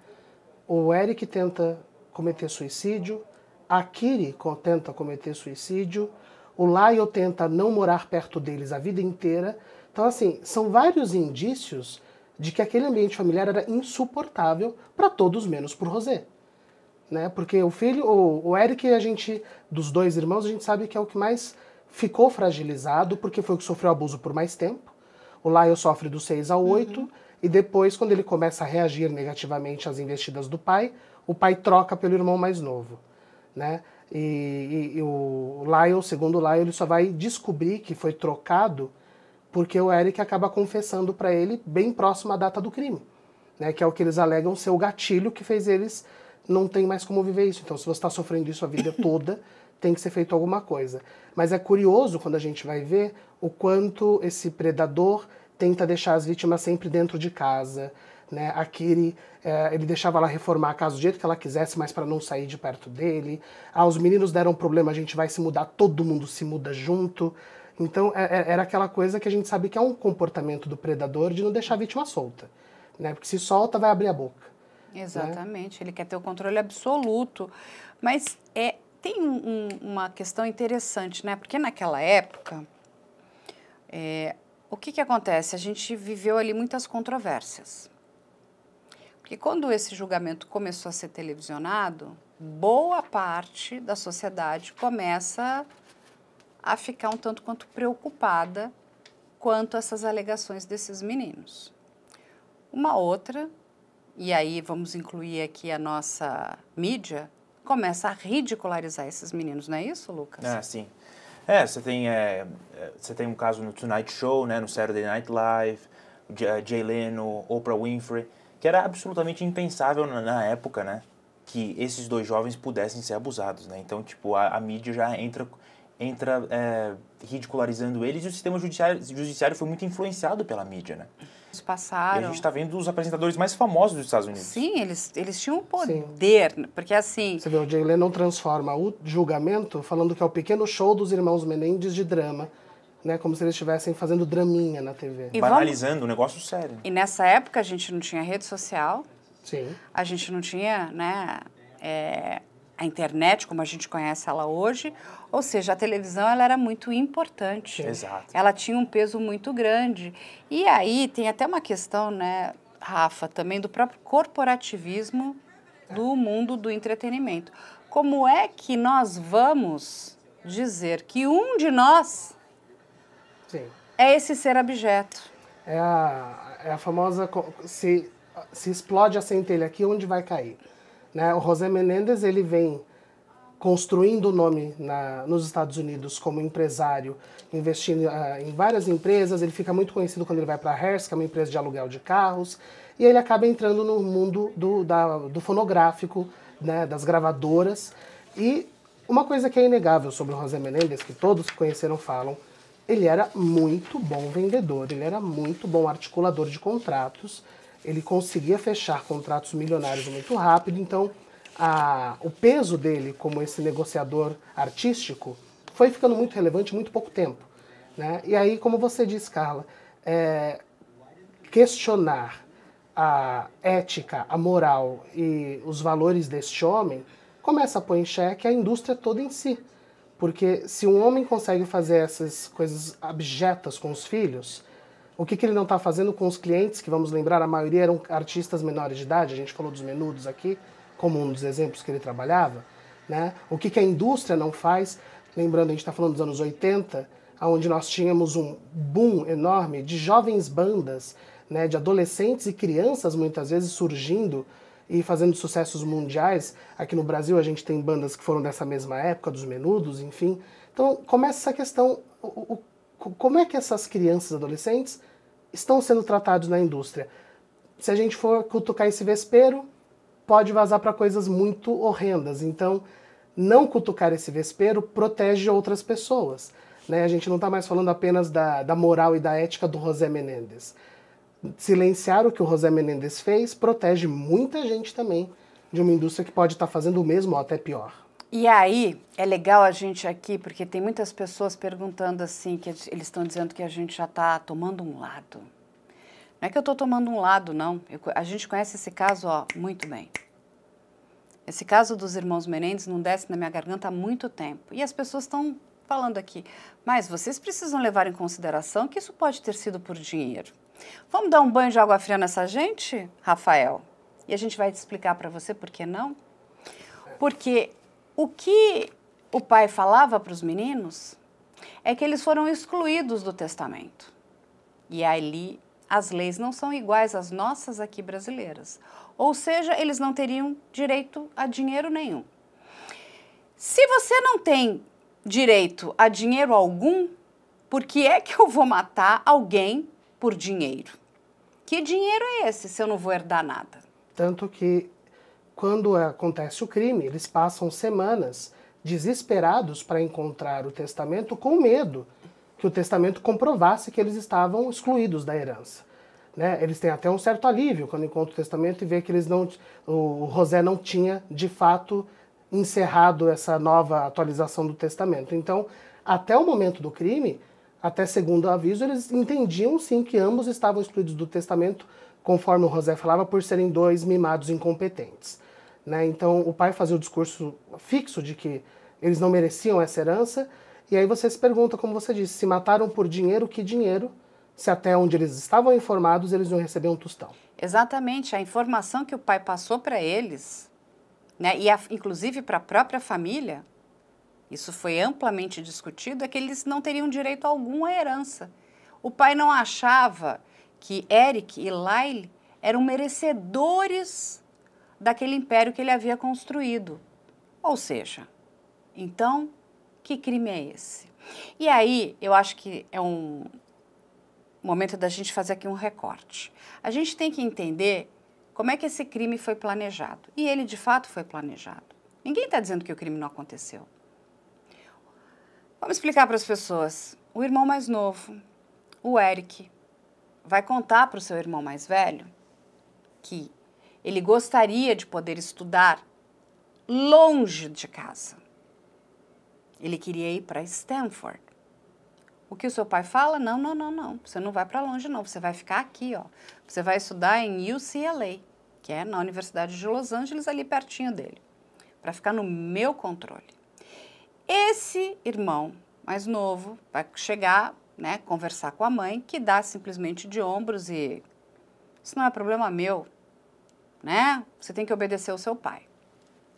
O Eric tenta cometer suicídio, a Kiri tenta cometer suicídio, o Lyle tenta não morar perto deles a vida inteira. Então, assim, são vários indícios de que aquele ambiente familiar era insuportável para todos, menos para o José. Né? Porque o Eric, dos dois irmãos, a gente sabe que é o que mais ficou fragilizado, porque foi o que sofreu abuso por mais tempo. O Lyle sofre dos 6 ao 8, e depois, quando ele começa a reagir negativamente às investidas do pai, o pai troca pelo irmão mais novo. Né? E o Lyle, segundo o Lyle, ele só vai descobrir que foi trocado porque o Eric acaba confessando para ele bem próximo à data do crime. Né? Que é o que eles alegam ser o gatilho que fez eles não tem mais como viver isso. Então, se você está sofrendo isso a vida toda, tem que ser feito alguma coisa. Mas é curioso quando a gente vai ver o quanto esse predador tenta deixar as vítimas sempre dentro de casa. Né? A Kiri, ele deixava ela reformar a casa do jeito que ela quisesse, mas para não sair de perto dele. Os meninos deram problema, a gente vai se mudar, todo mundo se muda junto. Então, era aquela coisa que a gente sabe que é um comportamento do predador de não deixar a vítima solta. Né? Porque se solta, vai abrir a boca. Exatamente, ele quer ter o controle absoluto. Mas tem uma questão interessante, né? Porque naquela época, o que acontece? A gente viveu ali muitas controvérsias. Porque quando esse julgamento começou a ser televisionado, boa parte da sociedade começa a ficar um tanto quanto preocupada quanto a essas alegações desses meninos. Uma outra, e aí vamos incluir aqui a nossa mídia, começa a ridicularizar esses meninos, não é isso, Lucas? Sim. Você tem um caso no Tonight Show, né, no Saturday Night Live, Jay Leno, Oprah Winfrey, que era absolutamente impensável na época, né, que esses dois jovens pudessem ser abusados, né? Então, tipo, a mídia já entra ridicularizando eles, e o sistema judiciário foi muito influenciado pela mídia, né? Eles passaram... E a gente está vendo os apresentadores mais famosos dos Estados Unidos. Sim, eles tinham poder, porque assim... Você vê, o Jay Leno transforma o julgamento falando que é o pequeno show dos irmãos Menendez de drama, né? Como se eles estivessem fazendo draminha na TV. Banalizando um negócio sério. E nessa época a gente não tinha rede social, Sim. A gente não tinha, né, a internet como a gente conhece ela hoje, ou seja, a televisão ela era muito importante. Exato. Ela tinha um peso muito grande. E aí tem até uma questão, né, Rafa, também do próprio corporativismo do mundo do entretenimento. Como é que nós vamos dizer que um de nós é esse ser abjeto? É a famosa... Se explode a centelha aqui, onde vai cair? Né? O José Menendez, ele vem construindo o nome nos Estados Unidos como empresário, investindo em várias empresas. Ele fica muito conhecido quando ele vai para a Hearst, que é uma empresa de aluguel de carros, e ele acaba entrando no mundo do fonográfico, né, das gravadoras. E uma coisa que é inegável sobre o José Menendez, que todos que conheceram falam, ele era muito bom vendedor, ele era muito bom articulador de contratos, ele conseguia fechar contratos milionários muito rápido, então o peso dele como esse negociador artístico foi ficando muito relevante em muito pouco tempo. Né? E aí, como você disse, Carla, questionar a ética, a moral e os valores deste homem, começa a pôr em xeque a indústria toda em si. Porque se um homem consegue fazer essas coisas abjetas com os filhos, o que ele não está fazendo com os clientes, que vamos lembrar, a maioria eram artistas menores de idade, a gente falou dos Menudos aqui, como um dos exemplos que ele trabalhava, né? O que a indústria não faz, lembrando, a gente está falando dos anos 80, onde nós tínhamos um boom enorme de jovens bandas, né, de adolescentes e crianças muitas vezes surgindo e fazendo sucessos mundiais. Aqui no Brasil a gente tem bandas que foram dessa mesma época, dos Menudos, enfim. Então começa essa questão, como é que essas crianças e adolescentes estão sendo tratados na indústria? Se a gente for cutucar esse vespeiro, pode vazar para coisas muito horrendas. Então, não cutucar esse vespeiro protege outras pessoas, né? A gente não está mais falando apenas da moral e da ética do José Menéndez. Silenciar o que o José Menéndez fez protege muita gente também de uma indústria que pode estar fazendo o mesmo ou até pior. E aí, é legal a gente aqui, porque tem muitas pessoas perguntando assim, que eles estão dizendo que a gente já está tomando um lado. Não é que eu estou tomando um lado, não. A gente conhece esse caso, ó, muito bem. Esse caso dos irmãos Menéndez não desce na minha garganta há muito tempo. E as pessoas estão falando aqui, mas vocês precisam levar em consideração que isso pode ter sido por dinheiro. Vamos dar um banho de água fria nessa gente, Rafael? E a gente vai te explicar para você por que não. Porque o que o pai falava para os meninos é que eles foram excluídos do testamento. E ali as leis não são iguais às nossas aqui brasileiras. Ou seja, eles não teriam direito a dinheiro nenhum. Se você não tem direito a dinheiro algum, por que é que eu vou matar alguém por dinheiro? Que dinheiro é esse se eu não vou herdar nada? Tanto que, quando acontece o crime, eles passam semanas desesperados para encontrar o testamento, com medo que o testamento comprovasse que eles estavam excluídos da herança, né? Eles têm até um certo alívio quando encontram o testamento e vê que o José não tinha, de fato, encerrado essa nova atualização do testamento. Então, até o momento do crime, até segundo o aviso, eles entendiam sim que ambos estavam excluídos do testamento, conforme o José falava, por serem dois mimados incompetentes, né? Então o pai fazia o discurso fixo de que eles não mereciam essa herança, e aí você se pergunta, como você disse, se mataram por dinheiro, que dinheiro, se até onde eles estavam informados eles iam receber um tostão. Exatamente, a informação que o pai passou para eles, né, e inclusive para a própria família, isso foi amplamente discutido, é que eles não teriam direito algum à herança. O pai não achava que Eric e Lyle eram merecedores daquele império que ele havia construído. Ou seja, então, que crime é esse? E aí, eu acho que é um momento da gente fazer aqui um recorte. A gente tem que entender como é que esse crime foi planejado. E ele, de fato, foi planejado. Ninguém está dizendo que o crime não aconteceu. Vamos explicar para as pessoas. O irmão mais novo, o Eric, vai contar para o seu irmão mais velho que ele gostaria de poder estudar longe de casa. Ele queria ir para Stanford. O que o seu pai fala? Não, não, não, não. Você não vai para longe, não. Você vai ficar aqui, ó. Você vai estudar em UCLA, que é na Universidade de Los Angeles, ali pertinho dele, para ficar no meu controle. Esse irmão mais novo vai chegar, né, conversar com a mãe, que dá simplesmente de ombros e isso não é problema meu, né? Você tem que obedecer ao seu pai.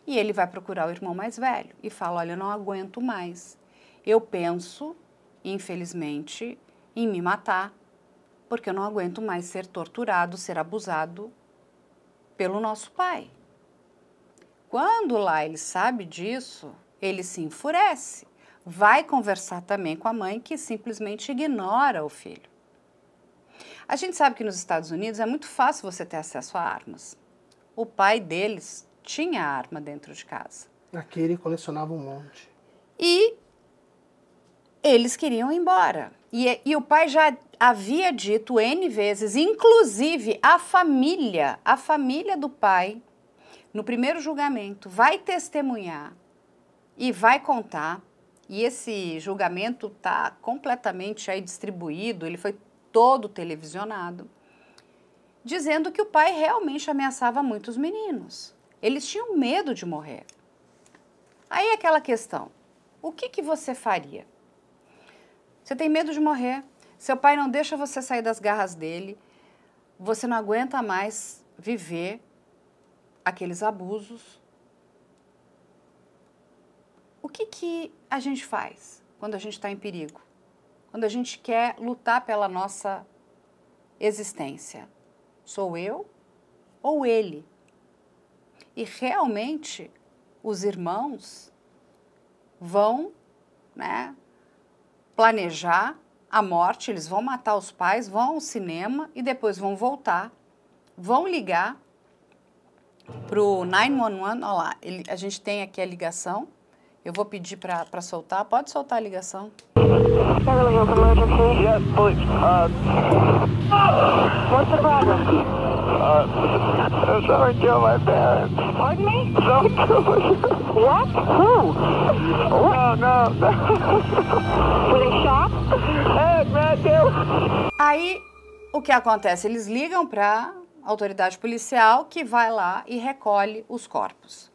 E ele vai procurar o irmão mais velho e fala, olha, eu não aguento mais. Eu penso, infelizmente, em me matar, porque eu não aguento mais ser torturado, ser abusado pelo nosso pai. Quando lá ele sabe disso, ele se enfurece. Vai conversar também com a mãe, que simplesmente ignora o filho. A gente sabe que nos Estados Unidos é muito fácil você ter acesso a armas. O pai deles tinha arma dentro de casa. Aqui ele colecionava um monte. E eles queriam ir embora. E o pai já havia dito N vezes, inclusive a família do pai, no primeiro julgamento, vai testemunhar e vai contar. E esse julgamento está completamente aí distribuído, ele foi todo televisionado. dizendo que o pai realmente ameaçava muitos meninos. Eles tinham medo de morrer. Aí aquela questão, o que você faria? Você tem medo de morrer, seu pai não deixa você sair das garras dele, você não aguenta mais viver aqueles abusos. O que a gente faz quando a gente está em perigo? Quando a gente quer lutar pela nossa existência? Sou eu ou ele? E realmente os irmãos vão, né, planejar a morte, eles vão matar os pais, vão ao cinema e depois vão voltar, vão ligar para o 911, olha lá, a gente tem aqui a ligação, eu vou pedir para soltar, pode soltar a ligação. Beverly Hills emergency. Yes, please. What's the problem? Someone killed my parents. Pardon me? Someone killed my parents. What? Who? No. Were they shot? Aí, o que acontece? Eles ligam para a autoridade policial que vai lá e recolhe os corpos.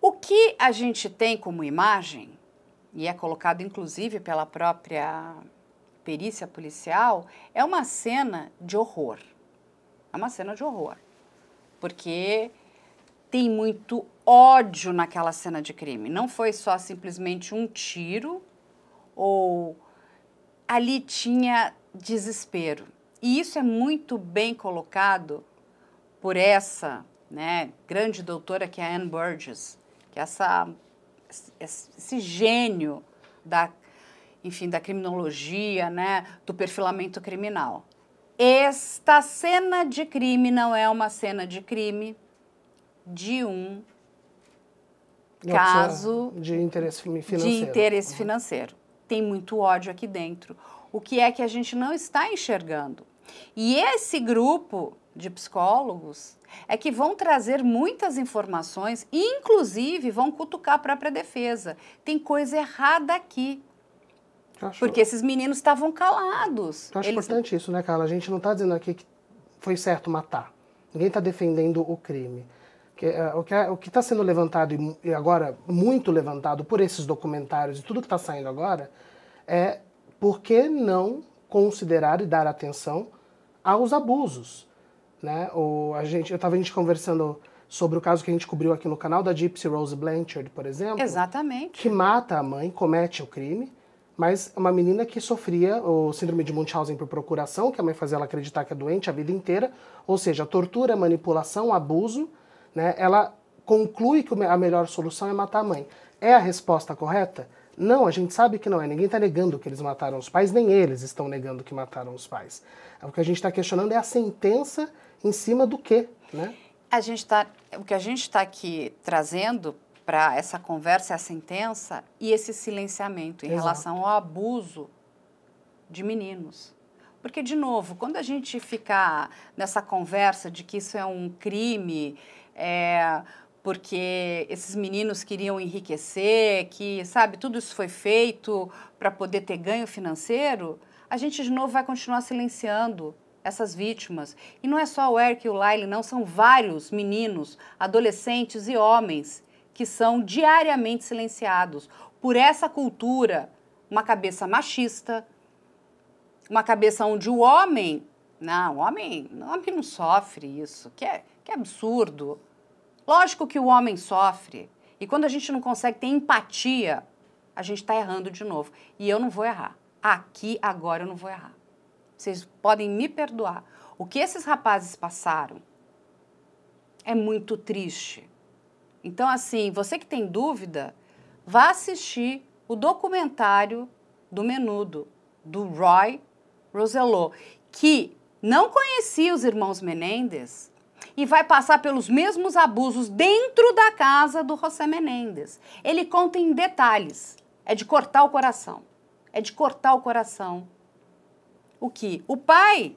O que a gente tem como imagem, e é colocado inclusive pela própria perícia policial, é uma cena de horror. É uma cena de horror. Porque tem muito ódio naquela cena de crime. Não foi só simplesmente um tiro, ou ali tinha desespero. E isso é muito bem colocado por essa, né, grande doutora que é a Ann Burgess, que é esse gênio da criminologia, né, do perfilamento criminal. Esta cena de crime não é uma cena de crime de um caso de interesse financeiro. De interesse financeiro. Tem muito ódio aqui dentro. O que é que a gente não está enxergando? E esse grupo de psicólogos é que vão trazer muitas informações e, inclusive, vão cutucar a própria defesa. Tem coisa errada aqui. Porque esses meninos estavam calados. Eu acho importante isso, né, Carla? A gente não está dizendo aqui que foi certo matar. Ninguém está defendendo o crime. O que está sendo levantado, e agora muito levantado por esses documentários e tudo que está saindo agora, é por que não considerar e dar atenção aos abusos, né? A gente conversando sobre o caso que a gente cobriu aqui no canal da Gypsy Rose Blanchard, por exemplo. Exatamente. Que mata a mãe, comete o crime, mas é uma menina que sofria o síndrome de Munchausen por procuração, que a mãe fazia ela acreditar que é doente a vida inteira, ou seja, tortura, manipulação, abuso, né? Ela conclui que a melhor solução é matar a mãe. É a resposta correta? Não, a gente sabe que não é. Ninguém está negando que eles mataram os pais, nem eles estão negando que mataram os pais. O que a gente está questionando é a sentença em cima do quê, né? O que a gente está aqui trazendo para essa conversa é a sentença e esse silenciamento em relação ao abuso de meninos. Porque, de novo, quando a gente fica nessa conversa de que isso é um crime, porque esses meninos queriam enriquecer, que, sabe, tudo isso foi feito para poder ter ganho financeiro, a gente, de novo, vai continuar silenciando essas vítimas. E não é só o Eric e o Lyle, não, são vários meninos, adolescentes e homens que são diariamente silenciados por essa cultura, uma cabeça machista, uma cabeça onde o homem não sofre isso, que é absurdo. Lógico que o homem sofre, e quando a gente não consegue ter empatia, a gente está errando de novo. E eu não vou errar. Aqui, agora, eu não vou errar. Vocês podem me perdoar. O que esses rapazes passaram é muito triste. Então, assim, você que tem dúvida, vá assistir o documentário do Menudo, do Roy Rosello, que não conhecia os irmãos Menendez e vai passar pelos mesmos abusos dentro da casa do José Menendez. Ele conta em detalhes. É de cortar o coração. É de cortar o coração. O que o pai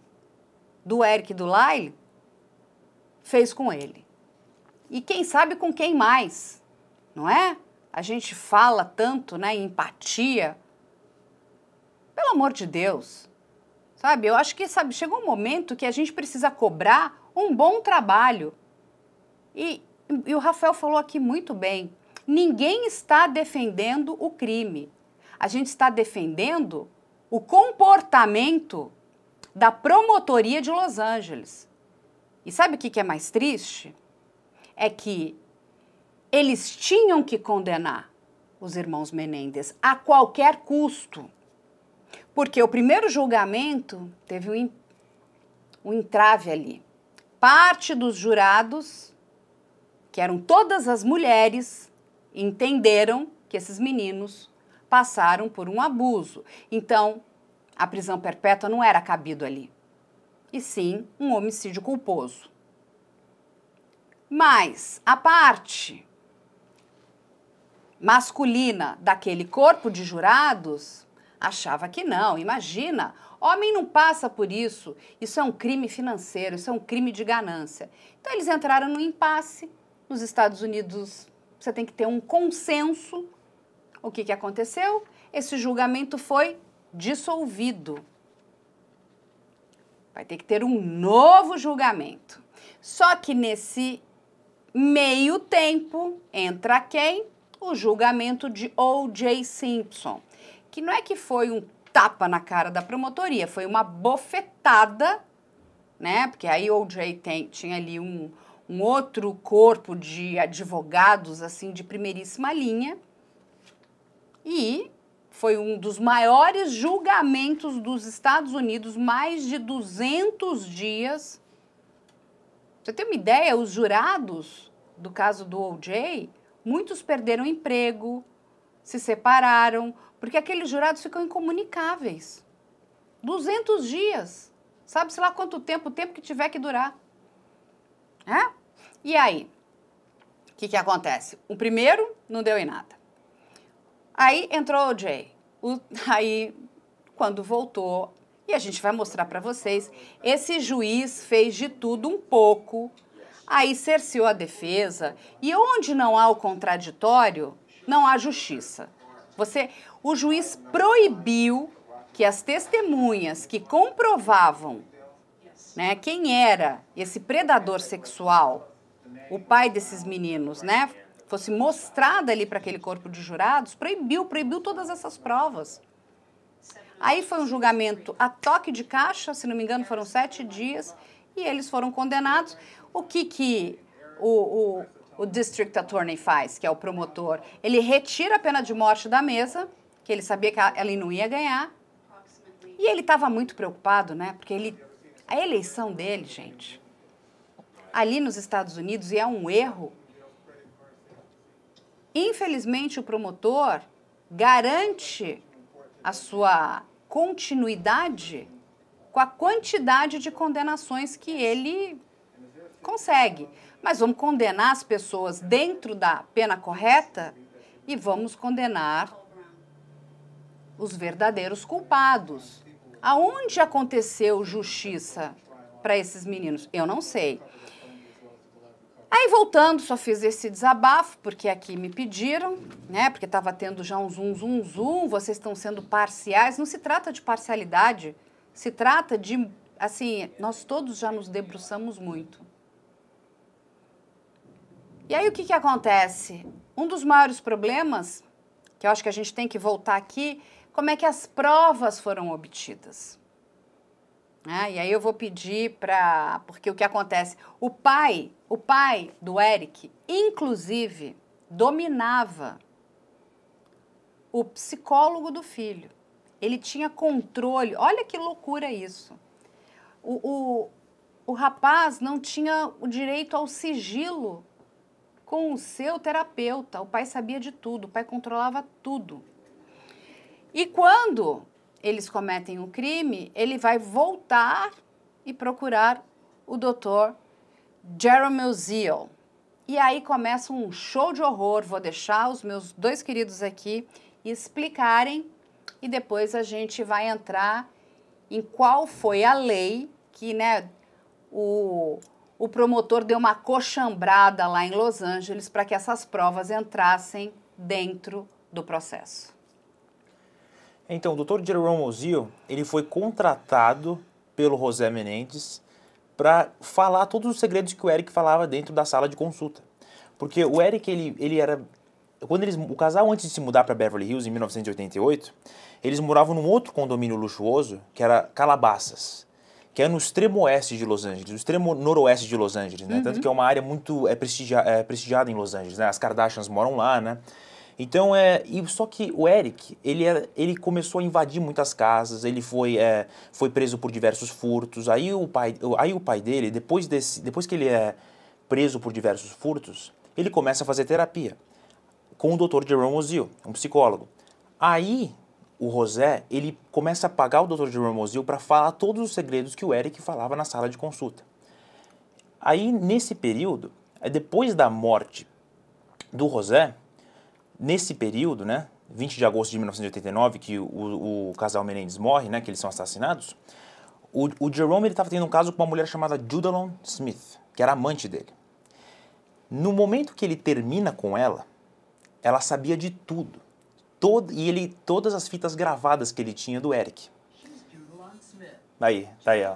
do Eric e do Lyle fez com ele. E quem sabe com quem mais, não é? A gente fala tanto, né, em empatia. Pelo amor de Deus, Sabe? Eu acho que, sabe, chegou um momento que a gente precisa cobrar um bom trabalho. E o Rafael falou aqui muito bem. Ninguém está defendendo o crime. A gente está defendendo o comportamento da promotoria de Los Angeles. E sabe o que é mais triste? É que eles tinham que condenar os irmãos Menendez a qualquer custo. Porque o primeiro julgamento teve um entrave ali. Parte dos jurados, que eram todas as mulheres, entenderam que esses meninos passaram por um abuso. Então, a prisão perpétua não era cabido ali. E sim, um homicídio culposo. Mas a parte masculina daquele corpo de jurados achava que não. Imagina, homem não passa por isso. Isso é um crime financeiro, isso é um crime de ganância. Então eles entraram no impasse. Nos Estados Unidos você tem que ter um consenso. O que aconteceu? Esse julgamento foi dissolvido. Vai ter que ter um novo julgamento. Só que nesse meio tempo entra quem? O julgamento de O.J. Simpson. Que não é que foi um tapa na cara da promotoria, foi uma bofetada, né? Porque aí O.J. tinha ali um outro corpo de advogados, assim, de primeiríssima linha. E foi um dos maiores julgamentos dos Estados Unidos, mais de 200 dias. Pra você ter uma ideia, os jurados do caso do O.J., muitos perderam emprego, se separaram, porque aqueles jurados ficam incomunicáveis. 200 dias. Sabe-se lá quanto tempo, o tempo que tiver que durar. É? E aí? O que acontece? O primeiro não deu em nada. Aí entrou o O.J. Aí, quando voltou, e a gente vai mostrar para vocês, esse juiz fez de tudo um pouco, aí cerceou a defesa, e onde não há o contraditório, não há justiça. O juiz proibiu que as testemunhas que comprovavam, né, quem era esse predador sexual, o pai desses meninos, né, fosse mostrada ali para aquele corpo de jurados, proibiu todas essas provas. Aí foi um julgamento a toque de caixa, se não me engano foram 7 dias, e eles foram condenados. O que o District Attorney faz, que é o promotor? Ele retira a pena de morte da mesa, que ele sabia que ela não ia ganhar, e ele estava muito preocupado, né? Porque a eleição dele, gente, ali nos Estados Unidos, e é um erro, infelizmente o promotor garante a sua continuidade com a quantidade de condenações que ele consegue. Mas vamos condenar as pessoas dentro da pena correta e vamos condenar os verdadeiros culpados. Aonde aconteceu justiça para esses meninos? Eu não sei. Aí, voltando, só fiz esse desabafo, porque aqui me pediram, né? Porque estava tendo já um zoom, vocês estão sendo parciais. Não se trata de parcialidade, se trata de, assim, nós todos já nos debruçamos muito. E aí, o que acontece? Um dos maiores problemas, que eu acho que a gente tem que voltar aqui, como é que as provas foram obtidas. E aí eu vou pedir para... Porque o que acontece? O pai do Eric, inclusive, dominava o psicólogo do filho. Ele tinha controle. Olha que loucura isso. O rapaz não tinha o direito ao sigilo com o seu terapeuta. O pai sabia de tudo, o pai controlava tudo. E quando eles cometem um crime, ele vai voltar e procurar o doutor Jeremy Zeal. E aí começa um show de horror. Vou deixar os meus 2 queridos aqui explicarem e depois a gente vai entrar em qual foi a lei que, né, o promotor deu uma coxambrada lá em Los Angeles para que essas provas entrassem dentro do processo. Então, o Dr. Jerome Ozil, ele foi contratado pelo José Menendez para falar todos os segredos que o Eric falava dentro da sala de consulta. Porque o Eric, ele era... Quando o casal, antes de se mudar para Beverly Hills, em 1988, eles moravam num outro condomínio luxuoso, que era Calabasas, que é no extremo oeste de Los Angeles, no extremo noroeste de Los Angeles, né? Tanto que é uma área muito prestigiada em Los Angeles, né? As Kardashians moram lá, né? Então, só que o Eric, ele começou a invadir muitas casas, ele foi preso por diversos furtos. Aí o pai dele, depois que ele é preso por diversos furtos, ele começa a fazer terapia com o Dr. Jerome Ozil, um psicólogo. Aí o José, ele começa a pagar o Dr. Jerome Ozil para falar todos os segredos que o Eric falava na sala de consulta. Aí, nesse período, depois da morte do José, nesse período, né, 20 de agosto de 1989, que o casal Menendez morre, né, que eles são assassinados, o Jerome estava tendo um caso com uma mulher chamada Judalon Smith, que era amante dele. No momento que ele termina com ela sabia de tudo. Todas as fitas gravadas que ele tinha do Eric. Aí, tá aí, ó.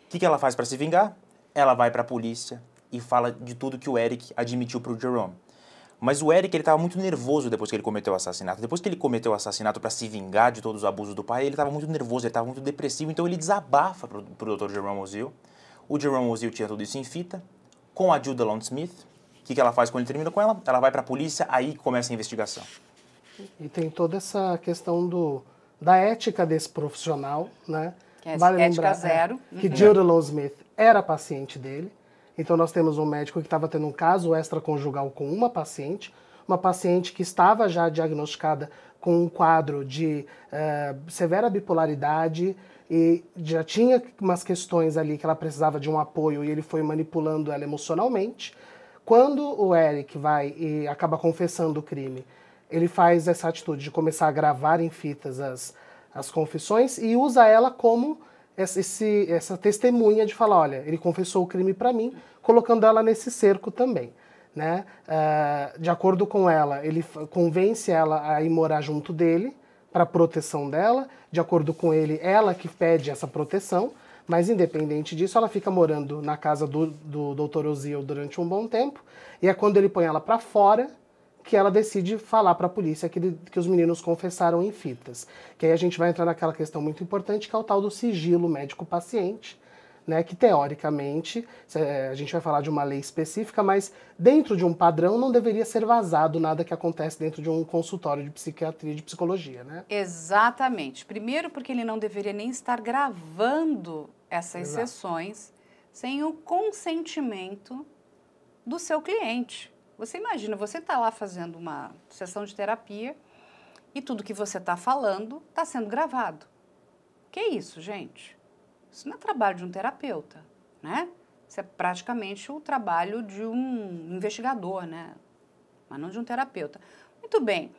O que ela faz para se vingar? Ela vai para a polícia e fala de tudo que o Eric admitiu para o Jerome. Mas o Eric, ele estava muito nervoso depois que ele cometeu o assassinato. Depois que ele cometeu o assassinato para se vingar de todos os abusos do pai, ele estava muito nervoso, ele estava muito depressivo, então ele desabafa para o Dr. Jerome Ozil. O Jerome Ozil tinha tudo isso em fita, com a Judalon Smith. O que ela faz quando ele termina com ela? Ela vai para a polícia, aí começa a investigação. E tem toda essa questão da ética desse profissional, né? Que é vale ética lembrar, zero. Que Judalon Smith era paciente dele. Então nós temos um médico que estava tendo um caso extraconjugal com uma paciente que estava já diagnosticada com um quadro de severa bipolaridade e já tinha umas questões ali que ela precisava de um apoio e ele foi manipulando ela emocionalmente. Quando o Eric vai e acaba confessando o crime, ele faz essa atitude de começar a gravar em fitas as confissões e usa ela como essa testemunha de falar, olha, ele confessou o crime para mim, colocando ela nesse cerco também. Né? De acordo com ela, ele convence ela a ir morar junto dele para proteção dela. De acordo com ele, ela que pede essa proteção. Mas, independente disso, ela fica morando na casa do Dr. Ozil durante um bom tempo. E é quando ele põe ela para fora que ela decide falar para a polícia que os meninos confessaram em fitas. Que aí a gente vai entrar naquela questão muito importante, que é o tal do sigilo médico-paciente, né, que, teoricamente, a gente vai falar de uma lei específica, mas dentro de um padrão não deveria ser vazado nada que acontece dentro de um consultório de psiquiatria e de psicologia, né? Exatamente. Primeiro porque ele não deveria nem estar gravando essas sessões sem o consentimento do seu cliente. Você imagina, você está lá fazendo uma sessão de terapia e tudo que você está falando está sendo gravado. Que isso, gente? Isso não é trabalho de um terapeuta, né? Isso é praticamente o trabalho de um investigador, né? Mas não de um terapeuta. Muito bem.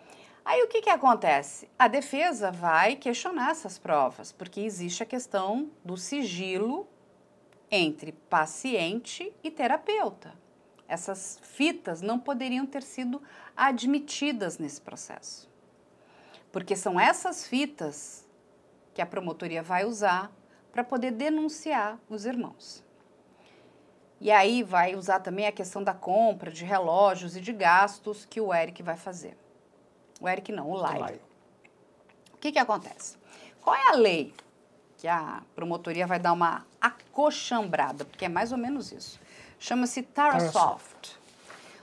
Aí o que acontece? A defesa vai questionar essas provas, porque existe a questão do sigilo entre paciente e terapeuta. Essas fitas não poderiam ter sido admitidas nesse processo. Porque são essas fitas que a promotoria vai usar para poder denunciar os irmãos. E aí vai usar também a questão da compra de relógios e de gastos que o Eric vai fazer. O Eric não, o Lyle. O que acontece? Qual é a lei que a promotoria vai dar uma acochambrada? Porque é mais ou menos isso. Chama-se Tarasoft.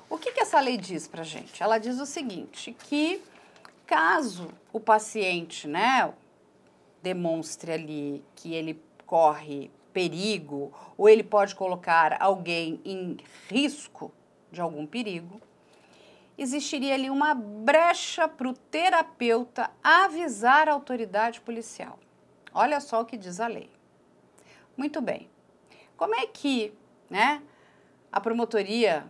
O que essa lei diz pra gente? Ela diz o seguinte, que caso o paciente, né, demonstre ali que ele corre perigo ou ele pode colocar alguém em risco de algum perigo, existiria ali uma brecha para o terapeuta avisar a autoridade policial. Olha só o que diz a lei. Muito bem. Como é que, né, a promotoria,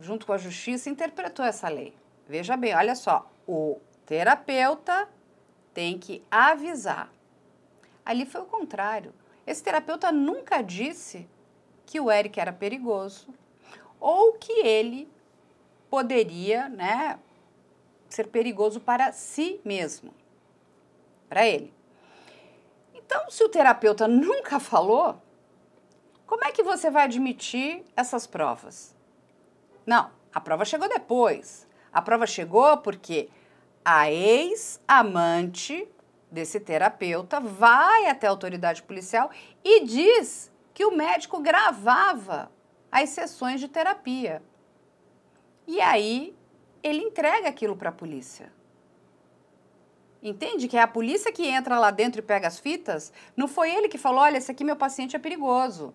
junto com a justiça, interpretou essa lei? Veja bem, olha só, o terapeuta tem que avisar. Ali foi o contrário. Esse terapeuta nunca disse que o Eric era perigoso ou que ele poderia, né, ser perigoso para si mesmo, para ele. Então, se o terapeuta nunca falou, como é que você vai admitir essas provas? Não, a prova chegou depois. A prova chegou porque a ex-amante desse terapeuta vai até a autoridade policial e diz que o médico gravava as sessões de terapia. E aí, ele entrega aquilo para a polícia. Entende? Que é a polícia que entra lá dentro e pega as fitas. Não foi ele que falou, olha, esse aqui meu paciente é perigoso.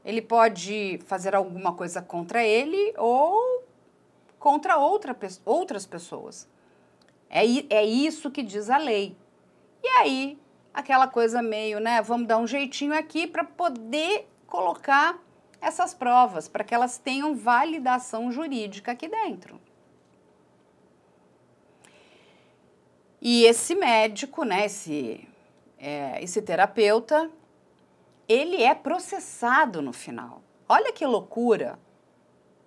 Ele pode fazer alguma coisa contra ele ou contra outras pessoas. É isso que diz a lei. E aí, aquela coisa meio, né, vamos dar um jeitinho aqui para poder colocar essas provas, para que elas tenham validação jurídica aqui dentro. E esse médico, né, esse terapeuta, ele é processado no final. Olha que loucura!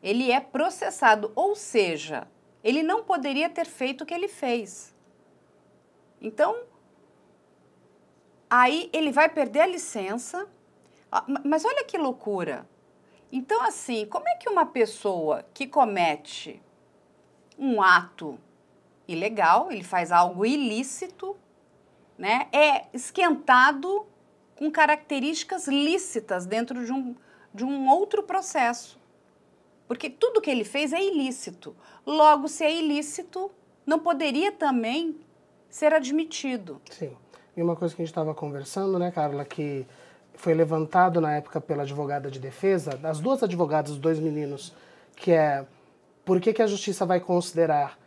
Ele é processado, ou seja, ele não poderia ter feito o que ele fez. Então, aí ele vai perder a licença. Mas olha que loucura! Então, assim, como é que uma pessoa que comete um ato ilegal, ele faz algo ilícito, né, é esquentado com características lícitas dentro de um outro processo? Porque tudo que ele fez é ilícito. Logo, se é ilícito, não poderia também ser admitido. Sim. E uma coisa que a gente estava conversando, né, Carla, que foi levantado na época pela advogada de defesa, as duas advogadas, os dois meninos, que é por que a justiça vai considerar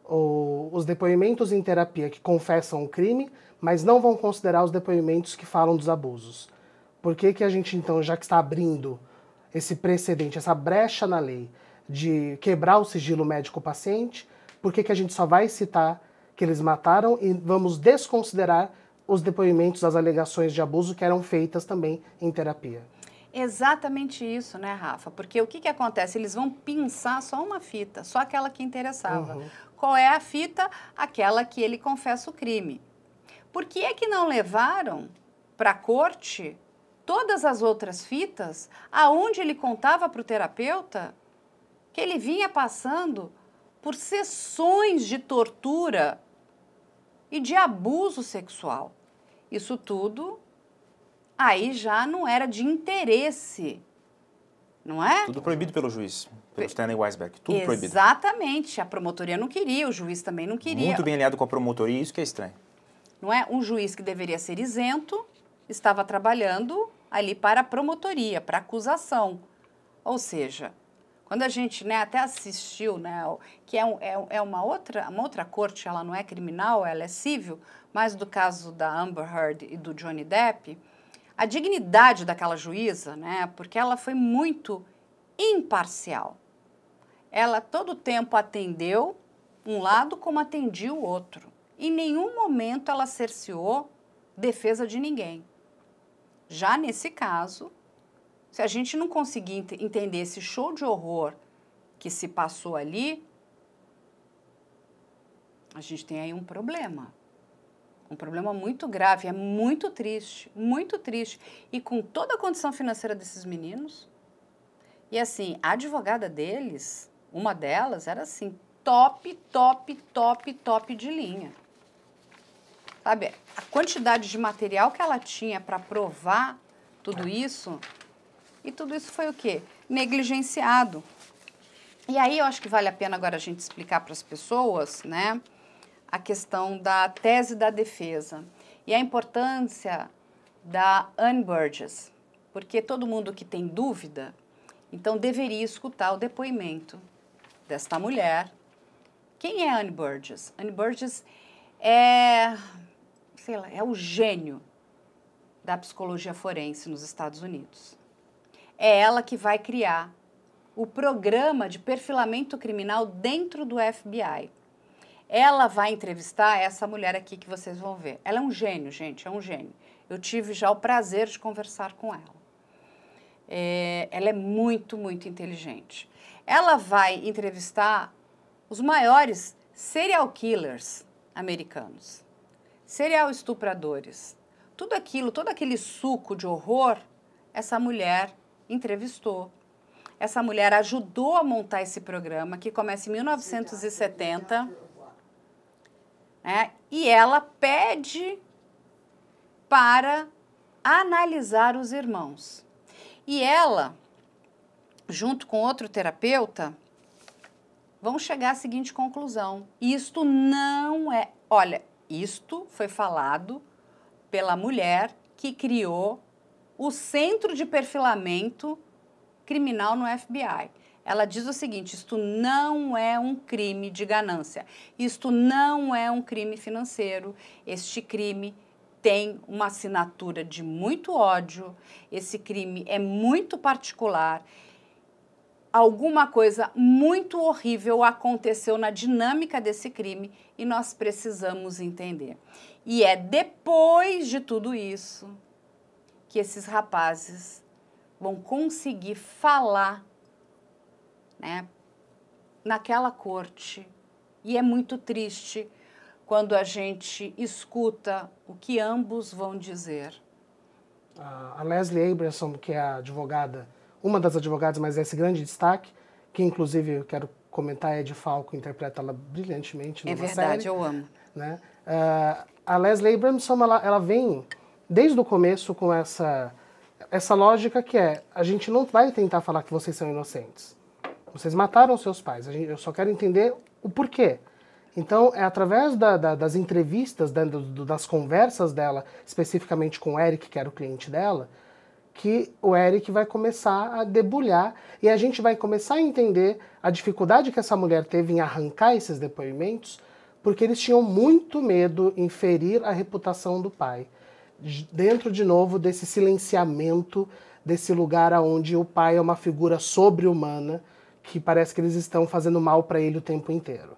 os depoimentos em terapia que confessam o crime, mas não vão considerar os depoimentos que falam dos abusos. Por que a gente, então, já que está abrindo esse precedente, essa brecha na lei de quebrar o sigilo médico-paciente, por que a gente só vai citar que eles mataram e vamos desconsiderar os depoimentos, as alegações de abuso que eram feitas também em terapia? Exatamente isso, né, Rafa? Porque o que acontece? Eles vão pinçar só uma fita, só aquela que interessava. Uhum. Qual é a fita? Aquela que ele confessa o crime. Por que é que não levaram para a corte todas as outras fitas aonde ele contava para o terapeuta que ele vinha passando por sessões de tortura e de abuso sexual? Isso tudo aí já não era de interesse, não é? Tudo proibido pelo juiz, pelo Stanley Weisberg, tudo proibido. Exatamente, a promotoria não queria, o juiz também não queria. Muito bem alinhado com a promotoria, isso que é estranho. Não é? Um juiz que deveria ser isento estava trabalhando ali para a promotoria, para a acusação. Ou seja, quando a gente, né, até assistiu, né, que é uma outra corte, ela não é criminal, ela é civil, mas do caso da Amber Heard e do Johnny Depp, a dignidade daquela juíza, né, porque ela foi muito imparcial. Ela todo o tempo atendeu um lado como atendia o outro. Em nenhum momento ela cerceou defesa de ninguém. Já nesse caso, se a gente não conseguir entender esse show de horror que se passou ali, a gente tem aí um problema. Um problema muito grave, é muito triste, muito triste. E com toda a condição financeira desses meninos. E assim, a advogada deles, uma delas, era assim, top de linha. Sabe, a quantidade de material que ela tinha para provar tudo isso, e tudo isso foi o quê? Negligenciado. E aí eu acho que vale a pena agora a gente explicar para as pessoas, né, a questão da tese da defesa e a importância da Anne Burgess, porque todo mundo que tem dúvida, então deveria escutar o depoimento desta mulher. Quem é Anne Burgess? Anne Burgess é, sei lá, é o gênio da psicologia forense nos Estados Unidos. É ela que vai criar o programa de perfilamento criminal dentro do FBI. Ela vai entrevistar essa mulher aqui que vocês vão ver. Ela é um gênio, gente, é um gênio. Eu tive já o prazer de conversar com ela. Ela é muito inteligente. Ela vai entrevistar os maiores serial killers americanos, serial estupradores, tudo aquilo, todo aquele suco de horror, essa mulher entrevistou. Essa mulher ajudou a montar esse programa, que começa em 1970, né? E ela pede para analisar os irmãos. E ela, junto com outro terapeuta, vão chegar à seguinte conclusão. Isto não é... Olha, isto foi falado pela mulher que criou o Centro de Perfilamento Criminal no FBI. Ela diz o seguinte, isto não é um crime de ganância, isto não é um crime financeiro, este crime tem uma assinatura de muito ódio, esse crime é muito particular, alguma coisa muito horrível aconteceu na dinâmica desse crime e nós precisamos entender. E é depois de tudo isso que esses rapazes vão conseguir falar, né, naquela corte. E é muito triste quando a gente escuta o que ambos vão dizer. A Leslie Abramson, que é a advogada, uma das advogadas, mas esse grande destaque, que inclusive eu quero comentar, Ed Falco interpreta ela brilhantemente numa série. É verdade, eu amo. Né? A Leslie Abramson, ela vem desde o começo com essa lógica que é, a gente não vai tentar falar que vocês são inocentes. Vocês mataram seus pais, eu só quero entender o porquê. Então, é através das entrevistas, das conversas dela, especificamente com o Eric, que era o cliente dela, que o Eric vai começar a debulhar e a gente vai começar a entender a dificuldade que essa mulher teve em arrancar esses depoimentos, porque eles tinham muito medo em ferir a reputação do pai. Dentro, de novo, desse silenciamento, desse lugar onde o pai é uma figura sobre-humana, que parece que eles estão fazendo mal para ele o tempo inteiro.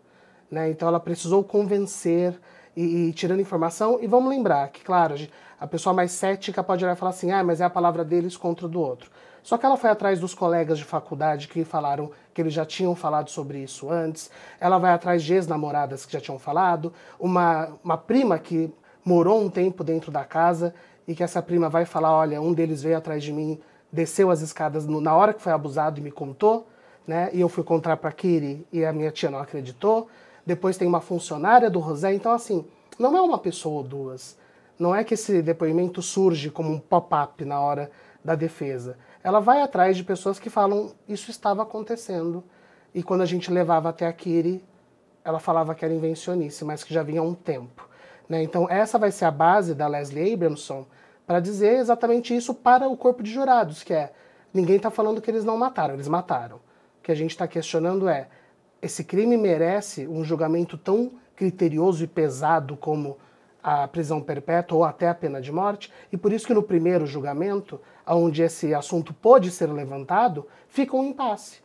Né? Então ela precisou convencer e tirando informação. E vamos lembrar que, claro, a pessoa mais cética pode olhar e falar assim, mas é a palavra deles contra o do outro. Só que ela foi atrás dos colegas de faculdade que falaram que eles já tinham falado sobre isso antes. Ela vai atrás de ex-namoradas que já tinham falado. Uma prima que morou um tempo dentro da casa e que essa prima vai falar, olha, um deles veio atrás de mim, desceu as escadas na hora que foi abusado e me contou, né? E eu fui contar para a Kiri e a minha tia não acreditou. Depois tem uma funcionária do José. Então, assim, não é uma pessoa ou duas. Não é que esse depoimento surge como um pop-up na hora da defesa. Ela vai atrás de pessoas que falam, isso estava acontecendo. E quando a gente levava até a Kiri, ela falava que era invencionice, mas que já vinha há um tempo. Né? Então, essa vai ser a base da Leslie Abramson para dizer exatamente isso para o corpo de jurados, que é, ninguém está falando que eles não mataram, eles mataram. O que a gente está questionando é, esse crime merece um julgamento tão criterioso e pesado como a prisão perpétua ou até a pena de morte, e por isso que no primeiro julgamento, onde esse assunto pôde ser levantado, fica um impasse.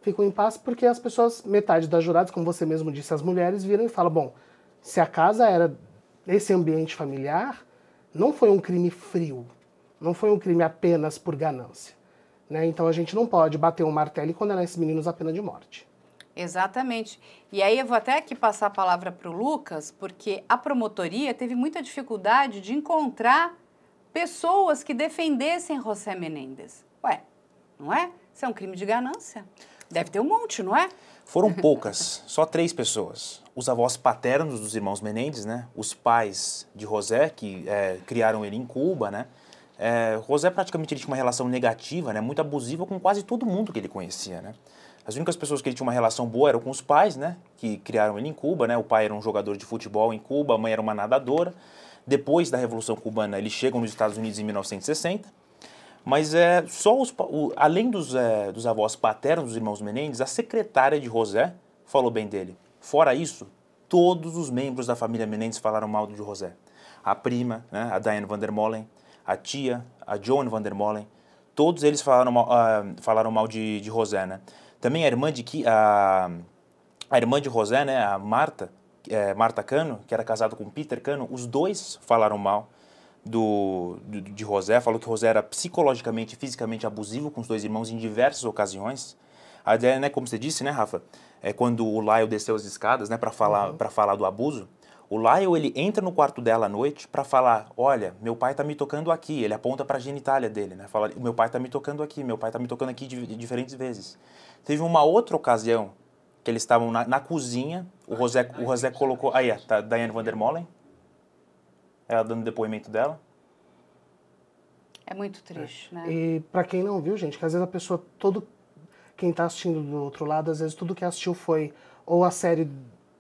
Fica um impasse porque as pessoas, metade das juradas, como você mesmo disse, as mulheres viram e falam, bom, se a casa era esse ambiente familiar, não foi um crime frio, não foi um crime apenas por ganância. Né? Então a gente não pode bater um martelo e condenar esses meninos à pena de morte. Exatamente. E aí eu vou até aqui passar a palavra para o Lucas, porque a promotoria teve muita dificuldade de encontrar pessoas que defendessem José Menéndez. Ué, não é? Isso é um crime de ganância? Deve ter um monte, não é? Foram poucas, só 3 pessoas. Os avós paternos dos irmãos Menéndez, né? Os pais de José, que criaram ele em Cuba, né? José praticamente ele tinha uma relação negativa, né? Muito abusiva com quase todo mundo que ele conhecia, né? As únicas pessoas que ele tinha uma relação boa eram com os pais, né? Que criaram ele em Cuba, né? O pai era um jogador de futebol em Cuba, a mãe era uma nadadora. Depois da Revolução Cubana, eles chegam nos Estados Unidos em 1960. Mas além dos avós paternos dos irmãos Menéndez, a secretária de José falou bem dele. Fora isso, todos os membros da família Menéndez falaram mal de José. A prima, né, a Diane van der Molen, a tia, a Joan van der Molen, todos eles falaram mal de José, né? Também a irmã de José, né, a Marta Cano, que era casada com Peter Cano, os dois falaram mal de José, falou que José era psicologicamente e fisicamente abusivo com os 2 irmãos em diversas ocasiões. A ideia, né, como você disse, né, Rafa, é quando o Lyle desceu as escadas, né, para falar do abuso. O Lyle, ele entra no quarto dela à noite para falar, olha, meu pai tá me tocando aqui. Ele aponta para a genitália dele, né? Fala, meu pai tá me tocando aqui, meu pai tá me tocando aqui de diferentes vezes. Teve uma outra ocasião que eles estavam na cozinha, o José colocou... Aí, tá Diane van der Molen, ela dando depoimento dela. É muito triste, né? E para quem não viu, gente, que às vezes a pessoa, quem tá assistindo do outro lado, às vezes tudo que assistiu foi ou a série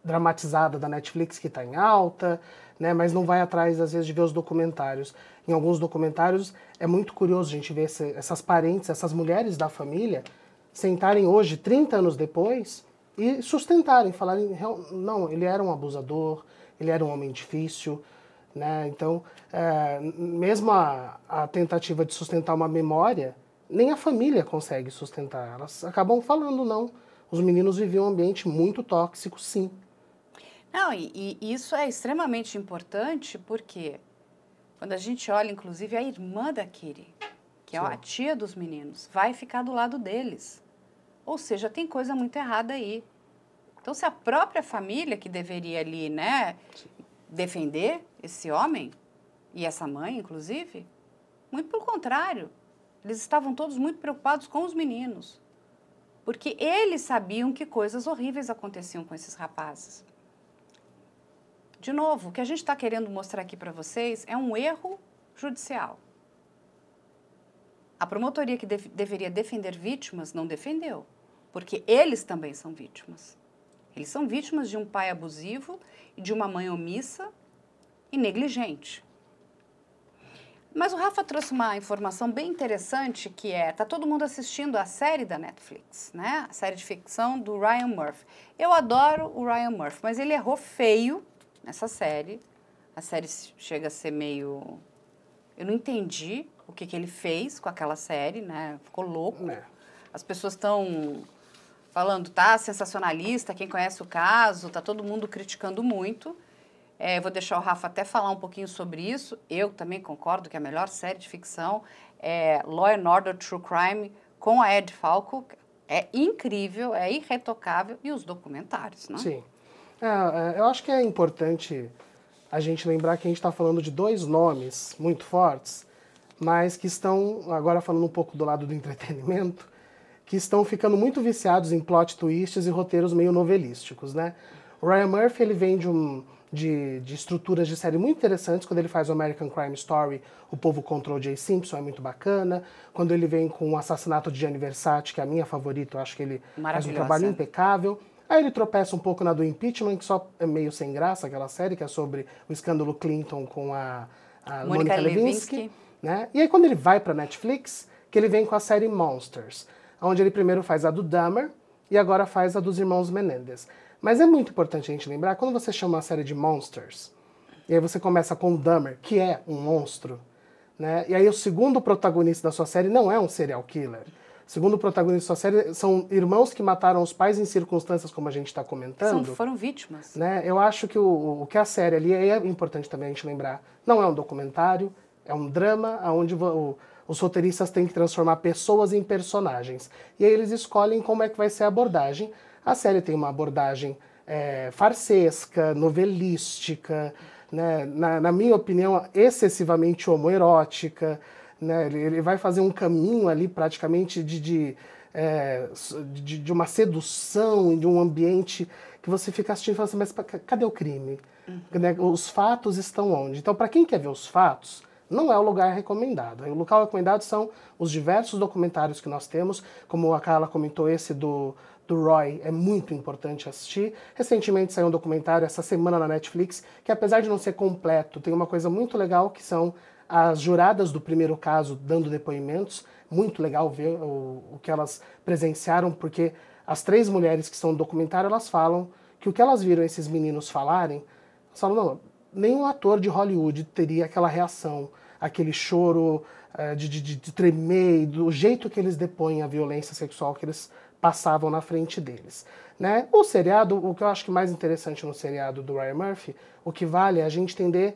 dramatizada da Netflix que está em alta, né, mas não vai atrás, às vezes, de ver os documentários. Em alguns documentários é muito curioso a gente ver essas parentes, essas mulheres da família, sentarem hoje, 30 anos depois, e sustentarem, falarem, não, ele era um abusador, ele era um homem difícil, né, então, mesmo a tentativa de sustentar uma memória, nem a família consegue sustentar, elas acabam falando, não, os meninos viviam um ambiente muito tóxico, sim. Não, e isso é extremamente importante porque quando a gente olha, inclusive, a irmã da Kitty, que é a tia dos meninos, vai ficar do lado deles. Ou seja, tem coisa muito errada aí. Então, se a própria família que deveria ali, né, defender esse homem, e essa mãe, inclusive, muito pelo contrário. Eles estavam todos muito preocupados com os meninos. Porque eles sabiam que coisas horríveis aconteciam com esses rapazes. De novo, o que a gente está querendo mostrar aqui para vocês é um erro judicial. A promotoria que deveria defender vítimas não defendeu, porque eles também são vítimas. Eles são vítimas de um pai abusivo e de uma mãe omissa e negligente. Mas o Rafa trouxe uma informação bem interessante que tá todo mundo assistindo a série da Netflix, né? A série de ficção do Ryan Murphy. Eu adoro o Ryan Murphy, mas ele errou feio nessa série. A série chega a ser meio... Eu não entendi o que ele fez com aquela série, né? Ficou louco. As pessoas estão falando, tá sensacionalista, quem conhece o caso, tá todo mundo criticando muito. Vou deixar o Rafa até falar um pouquinho sobre isso. Eu também concordo que a melhor série de ficção é Law and Order True Crime com a Ed Falco. É incrível, é irretocável. E os documentários, né? Sim. Eu acho que é importante a gente lembrar que a gente está falando de dois nomes muito fortes, mas que estão, agora falando um pouco do lado do entretenimento, que estão ficando muito viciados em plot twists e roteiros meio novelísticos, né? O Ryan Murphy, ele vem de estruturas de série muito interessantes. Quando ele faz o American Crime Story, O Povo contra o J. Simpson, é muito bacana. Quando ele vem com o Assassinato de Gianni Versace, que é a minha favorita, eu acho que ele faz um trabalho impecável. Aí ele tropeça um pouco na do Impeachment, que só é meio sem graça, aquela série que é sobre o escândalo Clinton com a Monica Lewinsky, né? E aí quando ele vai para Netflix, que ele vem com a série Monsters, onde ele primeiro faz a do Dahmer e agora faz a dos irmãos Menendez. Mas é muito importante a gente lembrar, quando você chama uma série de Monsters, e aí você começa com o Dahmer, que é um monstro, né? E aí o segundo protagonista da sua série não é um serial killer. O segundo protagonista da sua série são irmãos que mataram os pais em circunstâncias como a gente está comentando. Foram vítimas. Né? Eu acho que o que a série ali, é importante também a gente lembrar, não é um documentário, é um drama onde os roteiristas têm que transformar pessoas em personagens. E aí eles escolhem como é que vai ser a abordagem. A série tem uma abordagem farsesca, novelística, né? Na minha opinião, excessivamente homoerótica. Né? Ele vai fazer um caminho ali praticamente de uma sedução, de um ambiente que você fica assistindo e fala assim, mas cadê o crime? Né? Os fatos estão onde? Então, para quem quer ver os fatos, não é o lugar recomendado. O local recomendado são os diversos documentários que nós temos, como a Carla comentou, esse do Roy, é muito importante assistir. Recentemente saiu um documentário, essa semana na Netflix, que apesar de não ser completo, tem uma coisa muito legal, que são as juradas do primeiro caso dando depoimentos. Muito legal ver o que elas presenciaram, porque as 3 mulheres que estão no documentário, elas falam que o que elas viram esses meninos falarem, elas falam, não, nenhum ator de Hollywood teria aquela reação, aquele choro de tremer, do jeito que eles depõem a violência sexual que eles passavam na frente deles. Né? O seriado, o que eu acho que mais interessante no seriado do Ryan Murphy, o que vale é a gente entender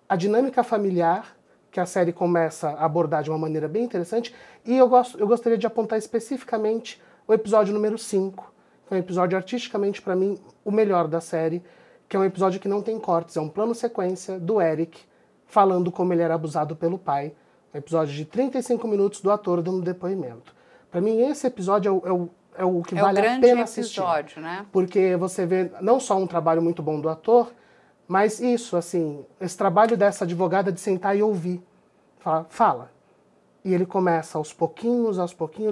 a dinâmica familiar, que a série começa a abordar de uma maneira bem interessante, e eu gostaria de apontar especificamente o episódio número 5, que é um episódio artisticamente, para mim, o melhor da série, que é um episódio que não tem cortes, é um plano sequência do Eric falando como ele era abusado pelo pai. Um episódio de 35 minutos do ator dando depoimento. Para mim, esse episódio é o que vale a pena assistir. Episódio, né? Porque você vê não só um trabalho muito bom do ator, mas isso, assim, esse trabalho dessa advogada de sentar e ouvir. Fala. E ele começa aos pouquinhos,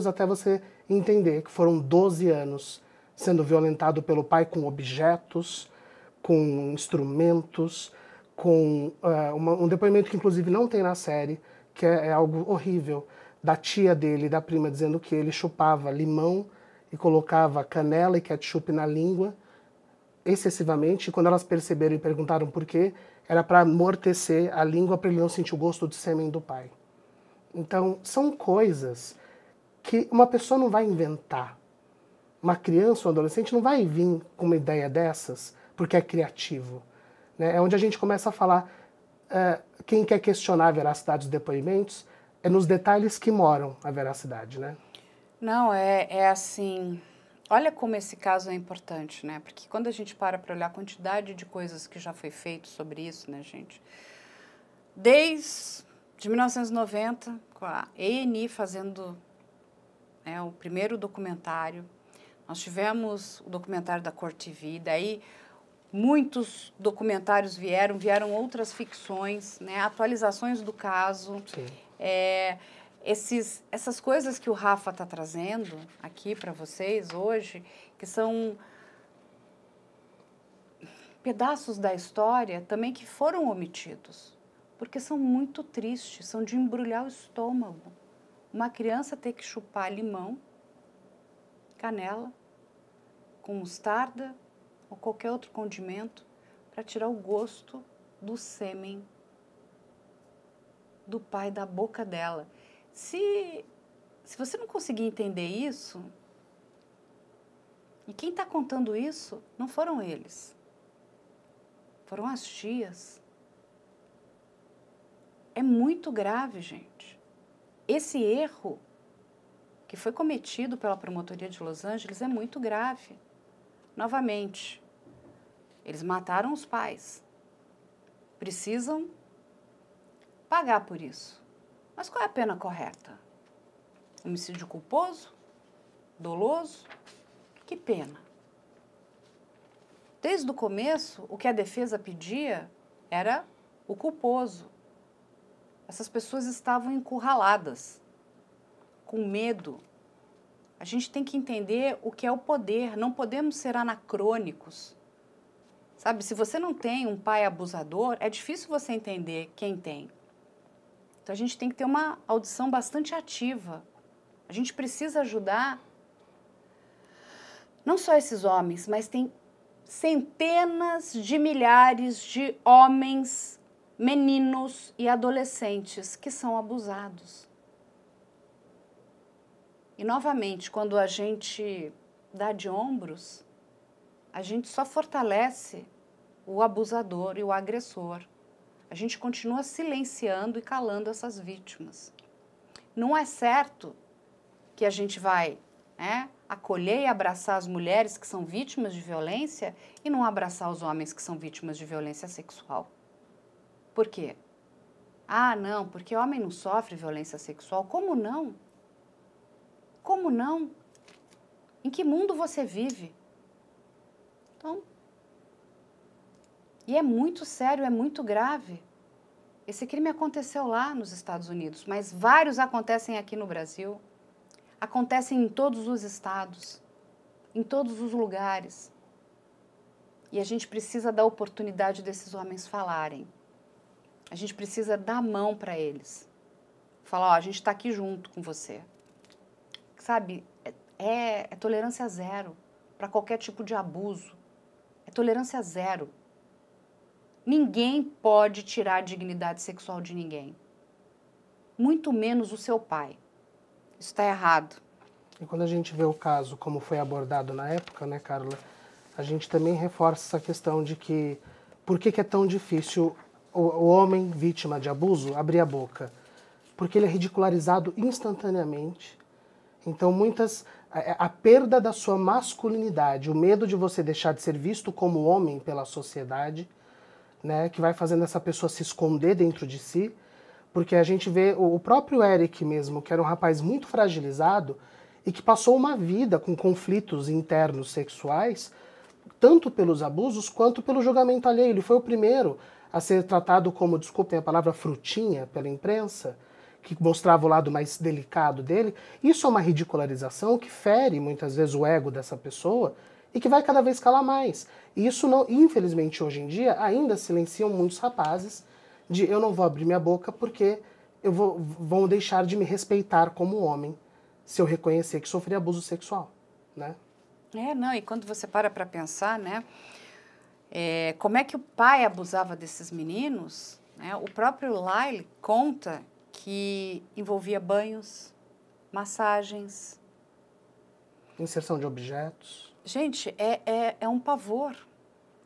até você entender que foram 12 anos sendo violentado pelo pai com objetos, com instrumentos, com um depoimento que inclusive não tem na série, que é algo horrível, da tia dele e da prima dizendo que ele chupava limão e colocava canela e ketchup na língua excessivamente, e quando elas perceberam e perguntaram por quê, era para amortecer a língua para ele não sentir o gosto do sêmen do pai. Então, são coisas que uma pessoa não vai inventar. Uma criança ou um adolescente não vai vir com uma ideia dessas porque é criativo. Né? É onde a gente começa a falar, quem quer questionar a veracidade dos depoimentos, é nos detalhes que moram a veracidade, né? Não, é assim... Olha como esse caso é importante, né? Porque quando a gente para olhar a quantidade de coisas que já foi feito sobre isso, né, gente? Desde 1990, com a A&E fazendo o primeiro documentário, nós tivemos o documentário da Cor TV, daí muitos documentários vieram outras ficções, né? Atualizações do caso. Sim. Essas coisas que o Rafa está trazendo aqui para vocês hoje, que são pedaços da história também que foram omitidos, porque são muito tristes, são de embrulhar o estômago. Uma criança ter que chupar limão, canela, com mostarda ou qualquer outro condimento para tirar o gosto do sêmen do pai da boca dela. Se você não conseguir entender isso, e quem está contando isso não foram eles, foram as tias. É muito grave, gente. Esse erro que foi cometido pela Promotoria de Los Angeles é muito grave. Novamente, eles mataram os pais. Precisam pagar por isso. Mas qual é a pena correta? Homicídio culposo? Doloso? Que pena. Desde o começo, o que a defesa pedia era o culposo. Essas pessoas estavam encurraladas, com medo. A gente tem que entender o que é o poder, não podemos ser anacrônicos. Sabe, se você não tem um pai abusador, é difícil você entender quem tem. Então, a gente tem que ter uma audição bastante ativa. A gente precisa ajudar não só esses homens, mas tem centenas de milhares de homens, meninos e adolescentes que são abusados. E, novamente, quando a gente dá de ombros, a gente só fortalece o abusador e o agressor. A gente continua silenciando e calando essas vítimas. Não é certo que a gente vai acolher e abraçar as mulheres que são vítimas de violência e não abraçar os homens que são vítimas de violência sexual. Por quê? Ah, não, porque homem não sofre violência sexual. Como não? Como não? Em que mundo você vive? Então, e é muito sério, é muito grave. Esse crime aconteceu lá nos Estados Unidos, mas vários acontecem aqui no Brasil. Acontecem em todos os estados, em todos os lugares. E a gente precisa dar oportunidade desses homens falarem. A gente precisa dar a mão para eles. Falar, ó, a gente está aqui junto com você. Sabe, é tolerância zero para qualquer tipo de abuso. É tolerância zero. Ninguém pode tirar a dignidade sexual de ninguém. Muito menos o seu pai. Isso está errado. E quando a gente vê o caso como foi abordado na época, né, Carla, a gente também reforça essa questão de que por que é tão difícil o homem vítima de abuso abrir a boca? Porque ele é ridicularizado instantaneamente, Então, a perda da sua masculinidade, o medo de você deixar de ser visto como homem pela sociedade, né, que vai fazendo essa pessoa se esconder dentro de si, porque a gente vê o próprio Eric mesmo, que era um rapaz muito fragilizado e que passou uma vida com conflitos internos sexuais, tanto pelos abusos quanto pelo julgamento alheio. Ele foi o primeiro a ser tratado como, desculpem a palavra, frutinha pela imprensa, que mostrava o lado mais delicado dele. Isso é uma ridicularização que fere muitas vezes o ego dessa pessoa e que vai cada vez calar mais. E isso, não, infelizmente, hoje em dia, ainda silenciam muitos rapazes de eu não vou abrir minha boca porque vão deixar de me respeitar como homem se eu reconhecer que sofri abuso sexual, né? Não, e quando você para pensar, né, como é que o pai abusava desses meninos, né, o próprio Lyle conta que envolvia banhos, massagens. Inserção de objetos. Gente, é um pavor.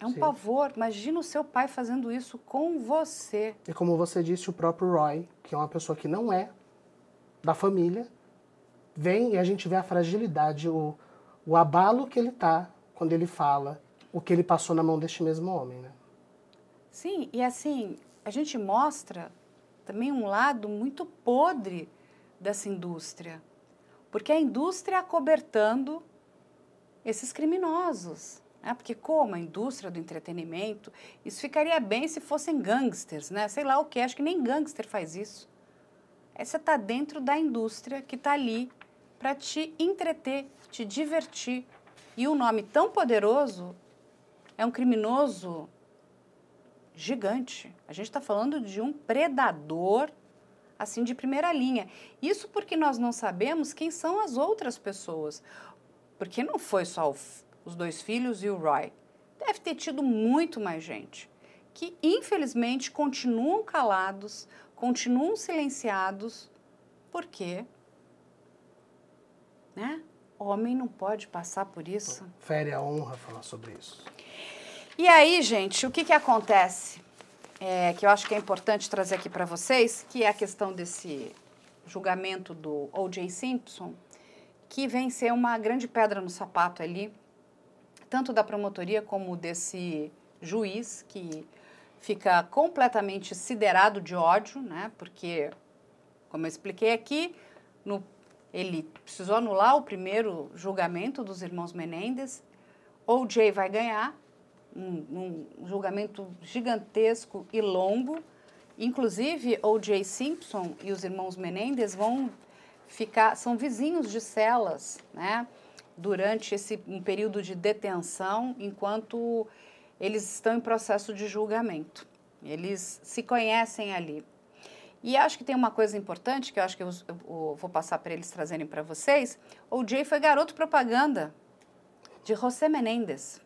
É um Sim. pavor. Imagina o seu pai fazendo isso com você. E como você disse, o próprio Roy, que é uma pessoa que não é da família, vem e a gente vê a fragilidade, o abalo que ele tá quando ele fala o que ele passou na mão deste mesmo homem, né? Sim, e assim, a gente mostra também um lado muito podre dessa indústria. Porque a indústria acobertando esses criminosos. Né? Porque como a indústria do entretenimento, isso ficaria bem se fossem gangsters, né? Sei lá o que, acho que nem gangster faz isso. Você está dentro da indústria que está ali para te entreter, te divertir. E um nome tão poderoso é um criminoso gigante. A gente está falando de um predador, assim, de primeira linha. Isso porque nós não sabemos quem são as outras pessoas. Porque não foi só os dois filhos e o Roy. Deve ter tido muito mais gente. Que, infelizmente, continuam calados, continuam silenciados. Por quê? Né? Homem não pode passar por isso. Fere a honra falar sobre isso. E aí, gente, o que acontece? Que eu acho que é importante trazer aqui para vocês, que é a questão desse julgamento do O.J. Simpson, que vem ser uma grande pedra no sapato ali, tanto da promotoria como desse juiz, que fica completamente siderado de ódio, né? Porque, como eu expliquei aqui, ele precisou anular o primeiro julgamento dos irmãos Menendez. O.J. vai ganhar um julgamento gigantesco e longo. Inclusive, O.J. Simpson e os irmãos Menendez são vizinhos de celas, né? Durante um período de detenção, enquanto eles estão em processo de julgamento. Eles se conhecem ali. E acho que tem uma coisa importante, que eu acho que eu vou passar para eles trazerem para vocês. O.J. foi garoto propaganda de José Menendez.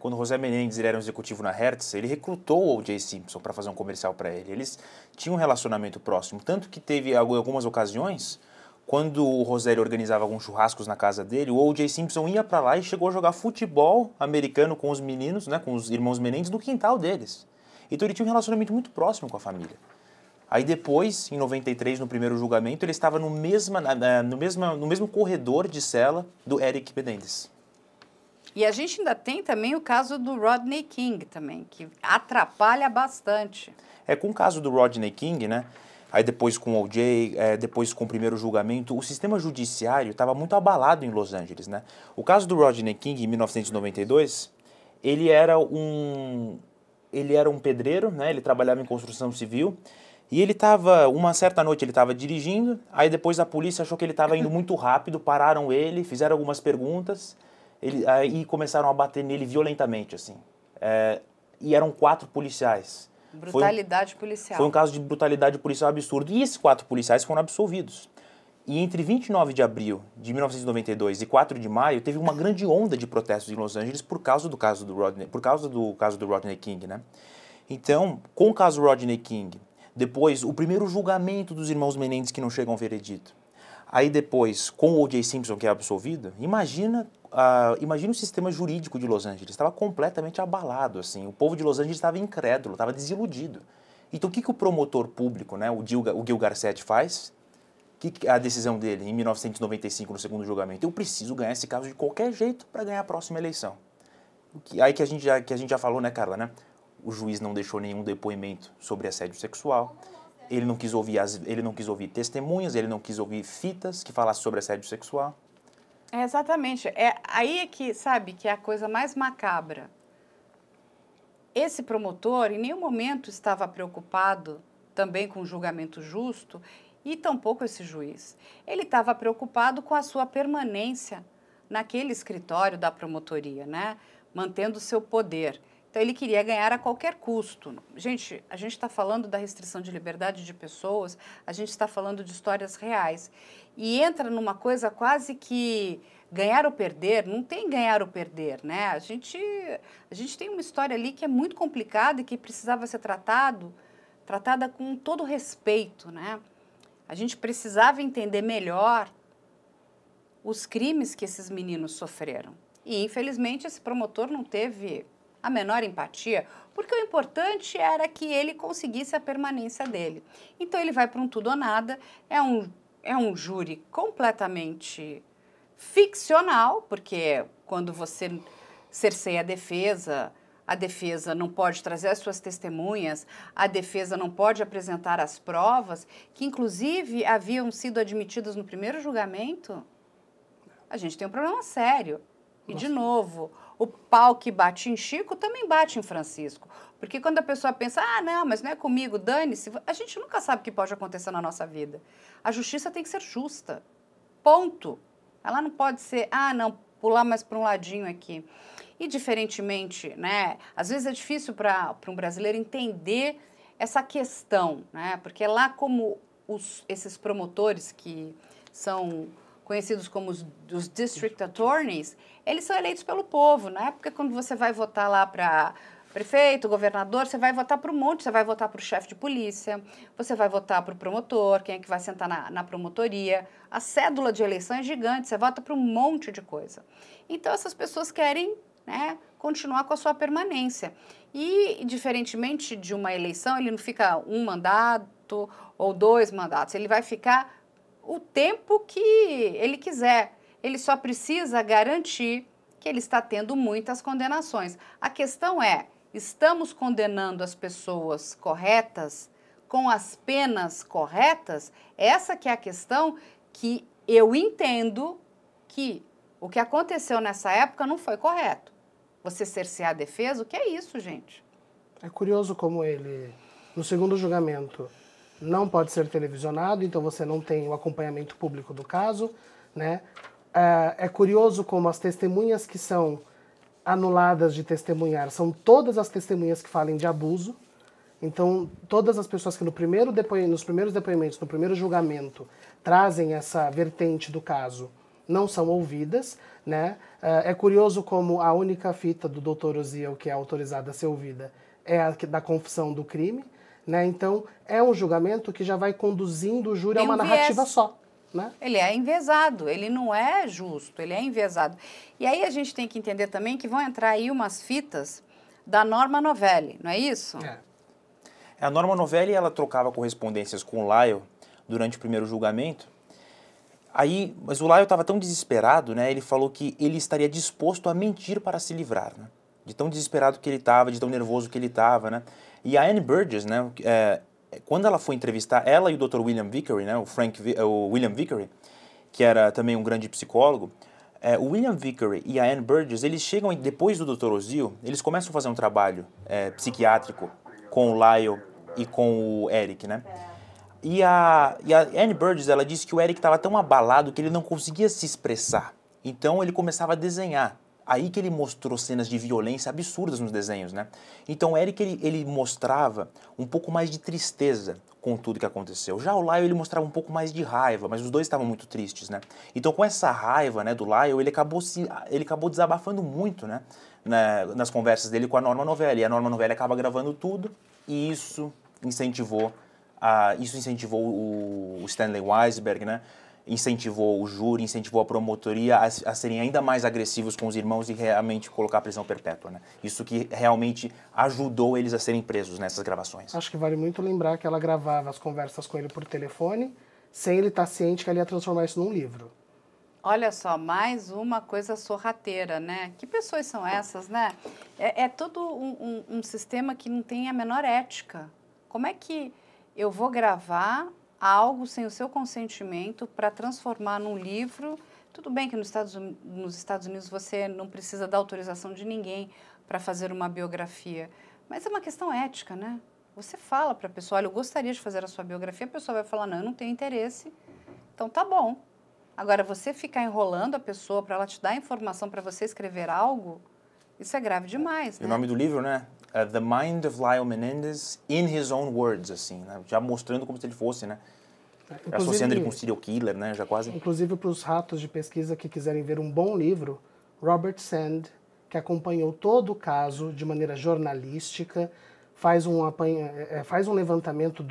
Quando o José Menendez era um executivo na Hertz, ele recrutou o O.J. Simpson para fazer um comercial para ele. Eles tinham um relacionamento próximo, tanto que teve algumas ocasiões, quando o Rosério organizava alguns churrascos na casa dele, o O.J. Simpson ia para lá e chegou a jogar futebol americano com os meninos, né, com os irmãos Menendez, no quintal deles. Então ele tinha um relacionamento muito próximo com a família. Aí depois, em 93, no primeiro julgamento, ele estava no mesmo corredor de cela do Eric Menendez. E a gente ainda tem também o caso do Rodney King também, que atrapalha bastante. Com o caso do Rodney King, né? Aí depois com o O.J., depois com o primeiro julgamento, o sistema judiciário estava muito abalado em Los Angeles, né? O caso do Rodney King, em 1992, ele era um pedreiro, né? Ele trabalhava em construção civil. E ele estava, uma certa noite ele estava dirigindo, aí depois a polícia achou que ele estava indo muito rápido, pararam ele, fizeram algumas perguntas, e começaram a bater nele violentamente, assim. E eram 4 policiais. Brutalidade policial. Foi um caso de brutalidade policial absurdo. E esses 4 policiais foram absolvidos. E entre 29 de abril de 1992 e 4 de maio, teve uma grande onda de protestos em Los Angeles por causa do caso do Rodney King, né? Então, com o caso do Rodney King, depois o primeiro julgamento dos irmãos Menendez que não chegam ao veredito. Aí depois, com o O.J. Simpson, que é absolvido, imagina o sistema jurídico de Los Angeles. Estava completamente abalado, assim. O povo de Los Angeles estava incrédulo, estava desiludido. Então, o que o promotor público, né, o Gil Garcetti, faz? que a decisão dele, em 1995, no segundo julgamento? Eu preciso ganhar esse caso de qualquer jeito para ganhar a próxima eleição. Aí que a gente já falou, né, Carla, né? O juiz não deixou nenhum depoimento sobre assédio sexual, ele não quis ouvir testemunhas, ele não quis ouvir fitas que falassem sobre assédio sexual. Exatamente. Aí é que, sabe, que é a coisa mais macabra. Esse promotor, em nenhum momento, estava preocupado também com o julgamento justo, e tampouco esse juiz. Ele estava preocupado com a sua permanência naquele escritório da promotoria, né? Mantendo o seu poder. Então, ele queria ganhar a qualquer custo. Gente, a gente está falando da restrição de liberdade de pessoas, a gente está falando de histórias reais. E entra numa coisa quase que ganhar ou perder, não tem ganhar ou perder, né? A gente tem uma história ali que é muito complicada e que precisava ser tratada com todo respeito, né? A gente precisava entender melhor os crimes que esses meninos sofreram. E, infelizmente, esse promotor não teve a menor empatia, porque o importante era que ele conseguisse a permanência dele. Então, ele vai para um tudo ou nada, é um júri completamente ficcional, porque quando você cerceia a defesa não pode trazer as suas testemunhas, a defesa não pode apresentar as provas, que inclusive haviam sido admitidas no primeiro julgamento. A gente tem um problema sério. E, de novo, o pau que bate em Chico também bate em Francisco. Porque quando a pessoa pensa, não, mas não é comigo, dane-se, a gente nunca sabe o que pode acontecer na nossa vida. A justiça tem que ser justa. Ponto. Ela não pode ser, não, pular mais para um ladinho aqui. E, diferentemente, né, às vezes é difícil para um brasileiro entender essa questão, né, porque lá como esses promotores que são conhecidos como os district attorneys, eles são eleitos pelo povo, né, porque quando você vai votar lá para prefeito, governador, você vai votar para um monte, você vai votar para o chefe de polícia, você vai votar para o promotor, quem é que vai sentar na promotoria. A cédula de eleição é gigante, você vota para um monte de coisa. Então, essas pessoas querem, né, continuar com a sua permanência. E, diferentemente de uma eleição, ele não fica um mandato ou 2 mandatos, ele vai ficar o tempo que ele quiser. Ele só precisa garantir que ele está tendo muitas condenações. A questão é, estamos condenando as pessoas corretas com as penas corretas? Essa que é a questão que eu entendo que o que aconteceu nessa época não foi correto. Você cercear a defesa, o que é isso, gente? É curioso como ele, no segundo julgamento, não pode ser televisionado, então você não tem o acompanhamento público do caso, né? É curioso como as testemunhas que são anuladas de testemunhar são todas as testemunhas que falem de abuso. Então, todas as pessoas que nos primeiros depoimentos, no primeiro julgamento, trazem essa vertente do caso, não são ouvidas, né? É curioso como a única fita do Dr. Osiel que é autorizada a ser ouvida é a da confissão do crime, né? Então, é um julgamento que já vai conduzindo o júri a uma narrativa só. Né? Ele é enviesado, ele não é justo, ele é enviesado. E aí a gente tem que entender também que vão entrar aí umas fitas da Norma Novelli, não é isso? A Norma Novelli, ela trocava correspondências com o Lyle durante o primeiro julgamento. Mas o Lyle estava tão desesperado, né? Ele falou que ele estaria disposto a mentir para se livrar, né? De tão desesperado que ele estava, de tão nervoso que ele estava, né? E a Anne Burgess, né? Quando ela foi entrevistar, ela e o Dr. William Vickery, né, o William Vickery, que era também um grande psicólogo, o William Vickery e a Anne Burgess, eles chegam, depois do Dr. Osiel, eles começam a fazer um trabalho psiquiátrico com o Lyle e com o Eric, né? E a Anne Burgess, ela disse que o Eric estava tão abalado que ele não conseguia se expressar. Então ele começava a desenhar. Aí que ele mostrou cenas de violência absurdas nos desenhos, né? Então o Eric, ele mostrava um pouco mais de tristeza com tudo que aconteceu. Já o Lyle, ele mostrava um pouco mais de raiva, mas os dois estavam muito tristes, né? Então com essa raiva, né, do Lyle, ele acabou desabafando muito, né, nas conversas dele com a Norma Novelli. E a Norma Novelli acaba gravando tudo e isso incentivou o Stanley Weisberg, né? Incentivou o júri, incentivou a promotoria a serem ainda mais agressivos com os irmãos e realmente colocar a prisão perpétua, né? Isso que realmente ajudou eles a serem presos nessas gravações. Acho que vale muito lembrar que ela gravava as conversas com ele por telefone, sem ele estar ciente que ele ia transformar isso num livro. Olha só, mais uma coisa sorrateira, né? Que pessoas são essas, né? É todo um sistema que não tem a menor ética. Como é que eu vou gravar algo sem o seu consentimento para transformar num livro? Tudo bem que nos Estados Unidos você não precisa da autorização de ninguém para fazer uma biografia, mas é uma questão ética, né? Você fala para a pessoa, olha, eu gostaria de fazer a sua biografia, a pessoa vai falar, não, eu não tenho interesse, então tá bom. Agora, você ficar enrolando a pessoa para ela te dar informação para você escrever algo, isso é grave demais, né? E o nome do livro, né? The Mind of Lyle Menendez in His Own Words, assim, né? Já mostrando como se ele fosse, né? Associando ele com serial killer, né? Já quase. Inclusive, para os ratos de pesquisa que quiserem ver um bom livro, Robert Sand, que acompanhou todo o caso de maneira jornalística, faz um levantamento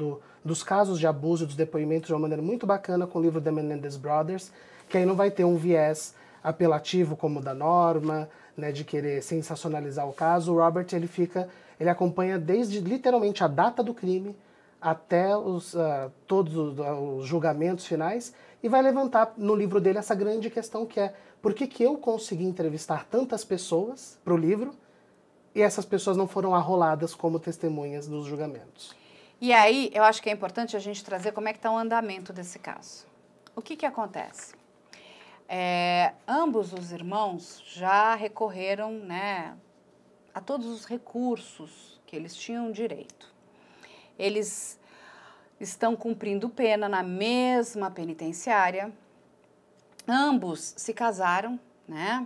dos casos de abuso e dos depoimentos de uma maneira muito bacana com o livro The Menendez Brothers, que aí não vai ter um viés apelativo como o da Norma, né, de querer sensacionalizar o caso. O Robert, ele acompanha desde literalmente a data do crime até todos os julgamentos finais e vai levantar no livro dele essa grande questão que é por que eu consegui entrevistar tantas pessoas para o livro e essas pessoas não foram arroladas como testemunhas dos julgamentos. E aí, eu acho que é importante a gente trazer como é que está o andamento desse caso. O que acontece? Ambos os irmãos já recorreram, né, a todos os recursos que eles tinham direito. Eles estão cumprindo pena na mesma penitenciária. Ambos se casaram, né?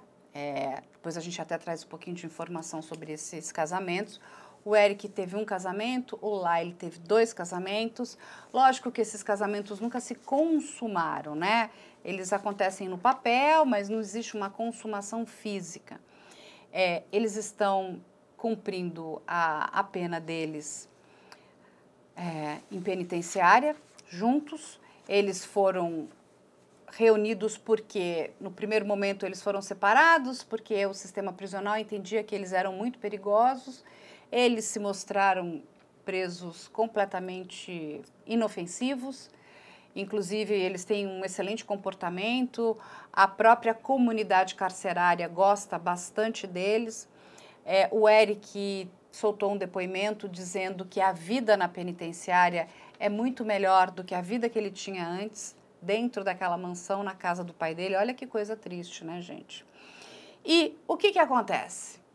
Depois a gente até traz um pouquinho de informação sobre esses casamentos. O Eric teve um casamento, o Lyle teve 2 casamentos. Lógico que esses casamentos nunca se consumaram, né? Eles acontecem no papel, mas não existe uma consumação física. Eles estão cumprindo a pena deles em penitenciária, juntos. Eles foram reunidos porque, no primeiro momento, eles foram separados, porque o sistema prisional entendia que eles eram muito perigosos. Eles se mostraram presos completamente inofensivos, inclusive eles têm um excelente comportamento, a própria comunidade carcerária gosta bastante deles. O Eric soltou um depoimento dizendo que a vida na penitenciária é muito melhor do que a vida que ele tinha antes, dentro daquela mansão na casa do pai dele. Olha que coisa triste, né, gente? E o que acontece?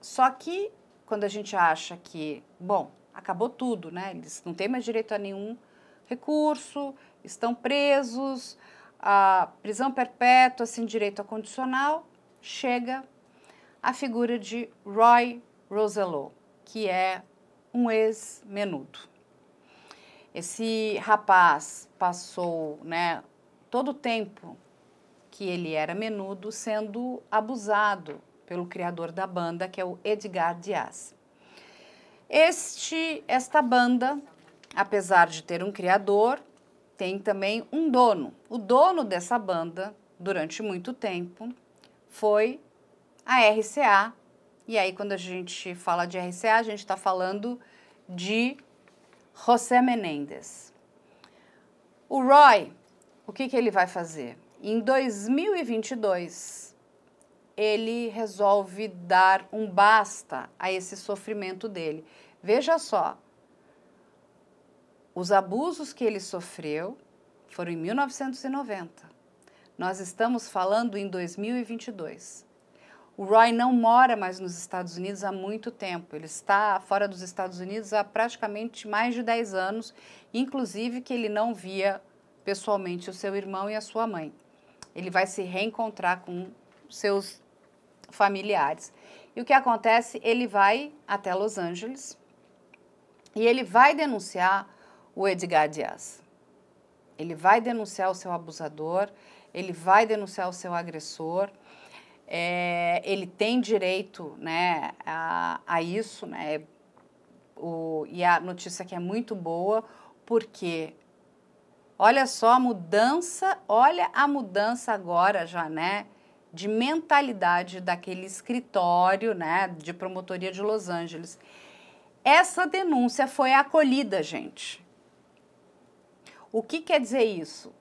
Só que quando a gente acha que, bom, acabou tudo, né? Eles não têm mais direito a nenhum recurso, estão presos, a prisão perpétua sem direito a condicional, chega a figura de Roy Rosello, que é um ex-menudo. Esse rapaz passou, né, todo o tempo que ele era menudo sendo abusado pelo criador da banda, que é o Edgar Diaz. Esta banda, apesar de ter um criador, tem também um dono. O dono dessa banda, durante muito tempo, foi a RCA. E aí, quando a gente fala de RCA, a gente está falando de José Menendez. O Roy, o que ele vai fazer? Em 2022, ele resolve dar um basta a esse sofrimento dele. Veja só, os abusos que ele sofreu foram em 1990. Nós estamos falando em 2022. O Roy não mora mais nos Estados Unidos há muito tempo. Ele está fora dos Estados Unidos há praticamente mais de 10 anos, inclusive que ele não via pessoalmente o seu irmão e a sua mãe. Ele vai se reencontrar com seus familiares. E o que acontece? Ele vai até Los Angeles e ele vai denunciar o Edgar Diaz. Ele vai denunciar o seu abusador, ele vai denunciar o seu agressor. Ele tem direito, né, a isso, né, e a notícia que é muito boa, porque olha só a mudança agora já, né, de mentalidade daquele escritório, né, de promotoria de Los Angeles. Essa denúncia foi acolhida, gente. O que quer dizer isso?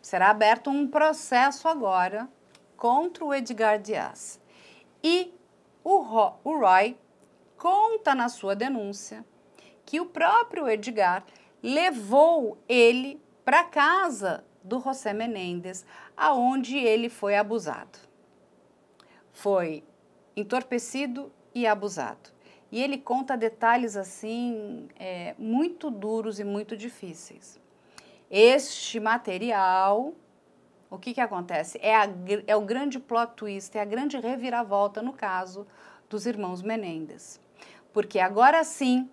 Será aberto um processo agora contra o Edgar Dias. E o Roy conta na sua denúncia que o próprio Edgar levou ele para casa do José Menéndez, aonde ele foi abusado. Foi entorpecido e abusado. E ele conta detalhes assim, muito duros e muito difíceis. Este material, o que acontece? É o grande plot twist, é a grande reviravolta no caso dos irmãos Menéndez. Porque agora sim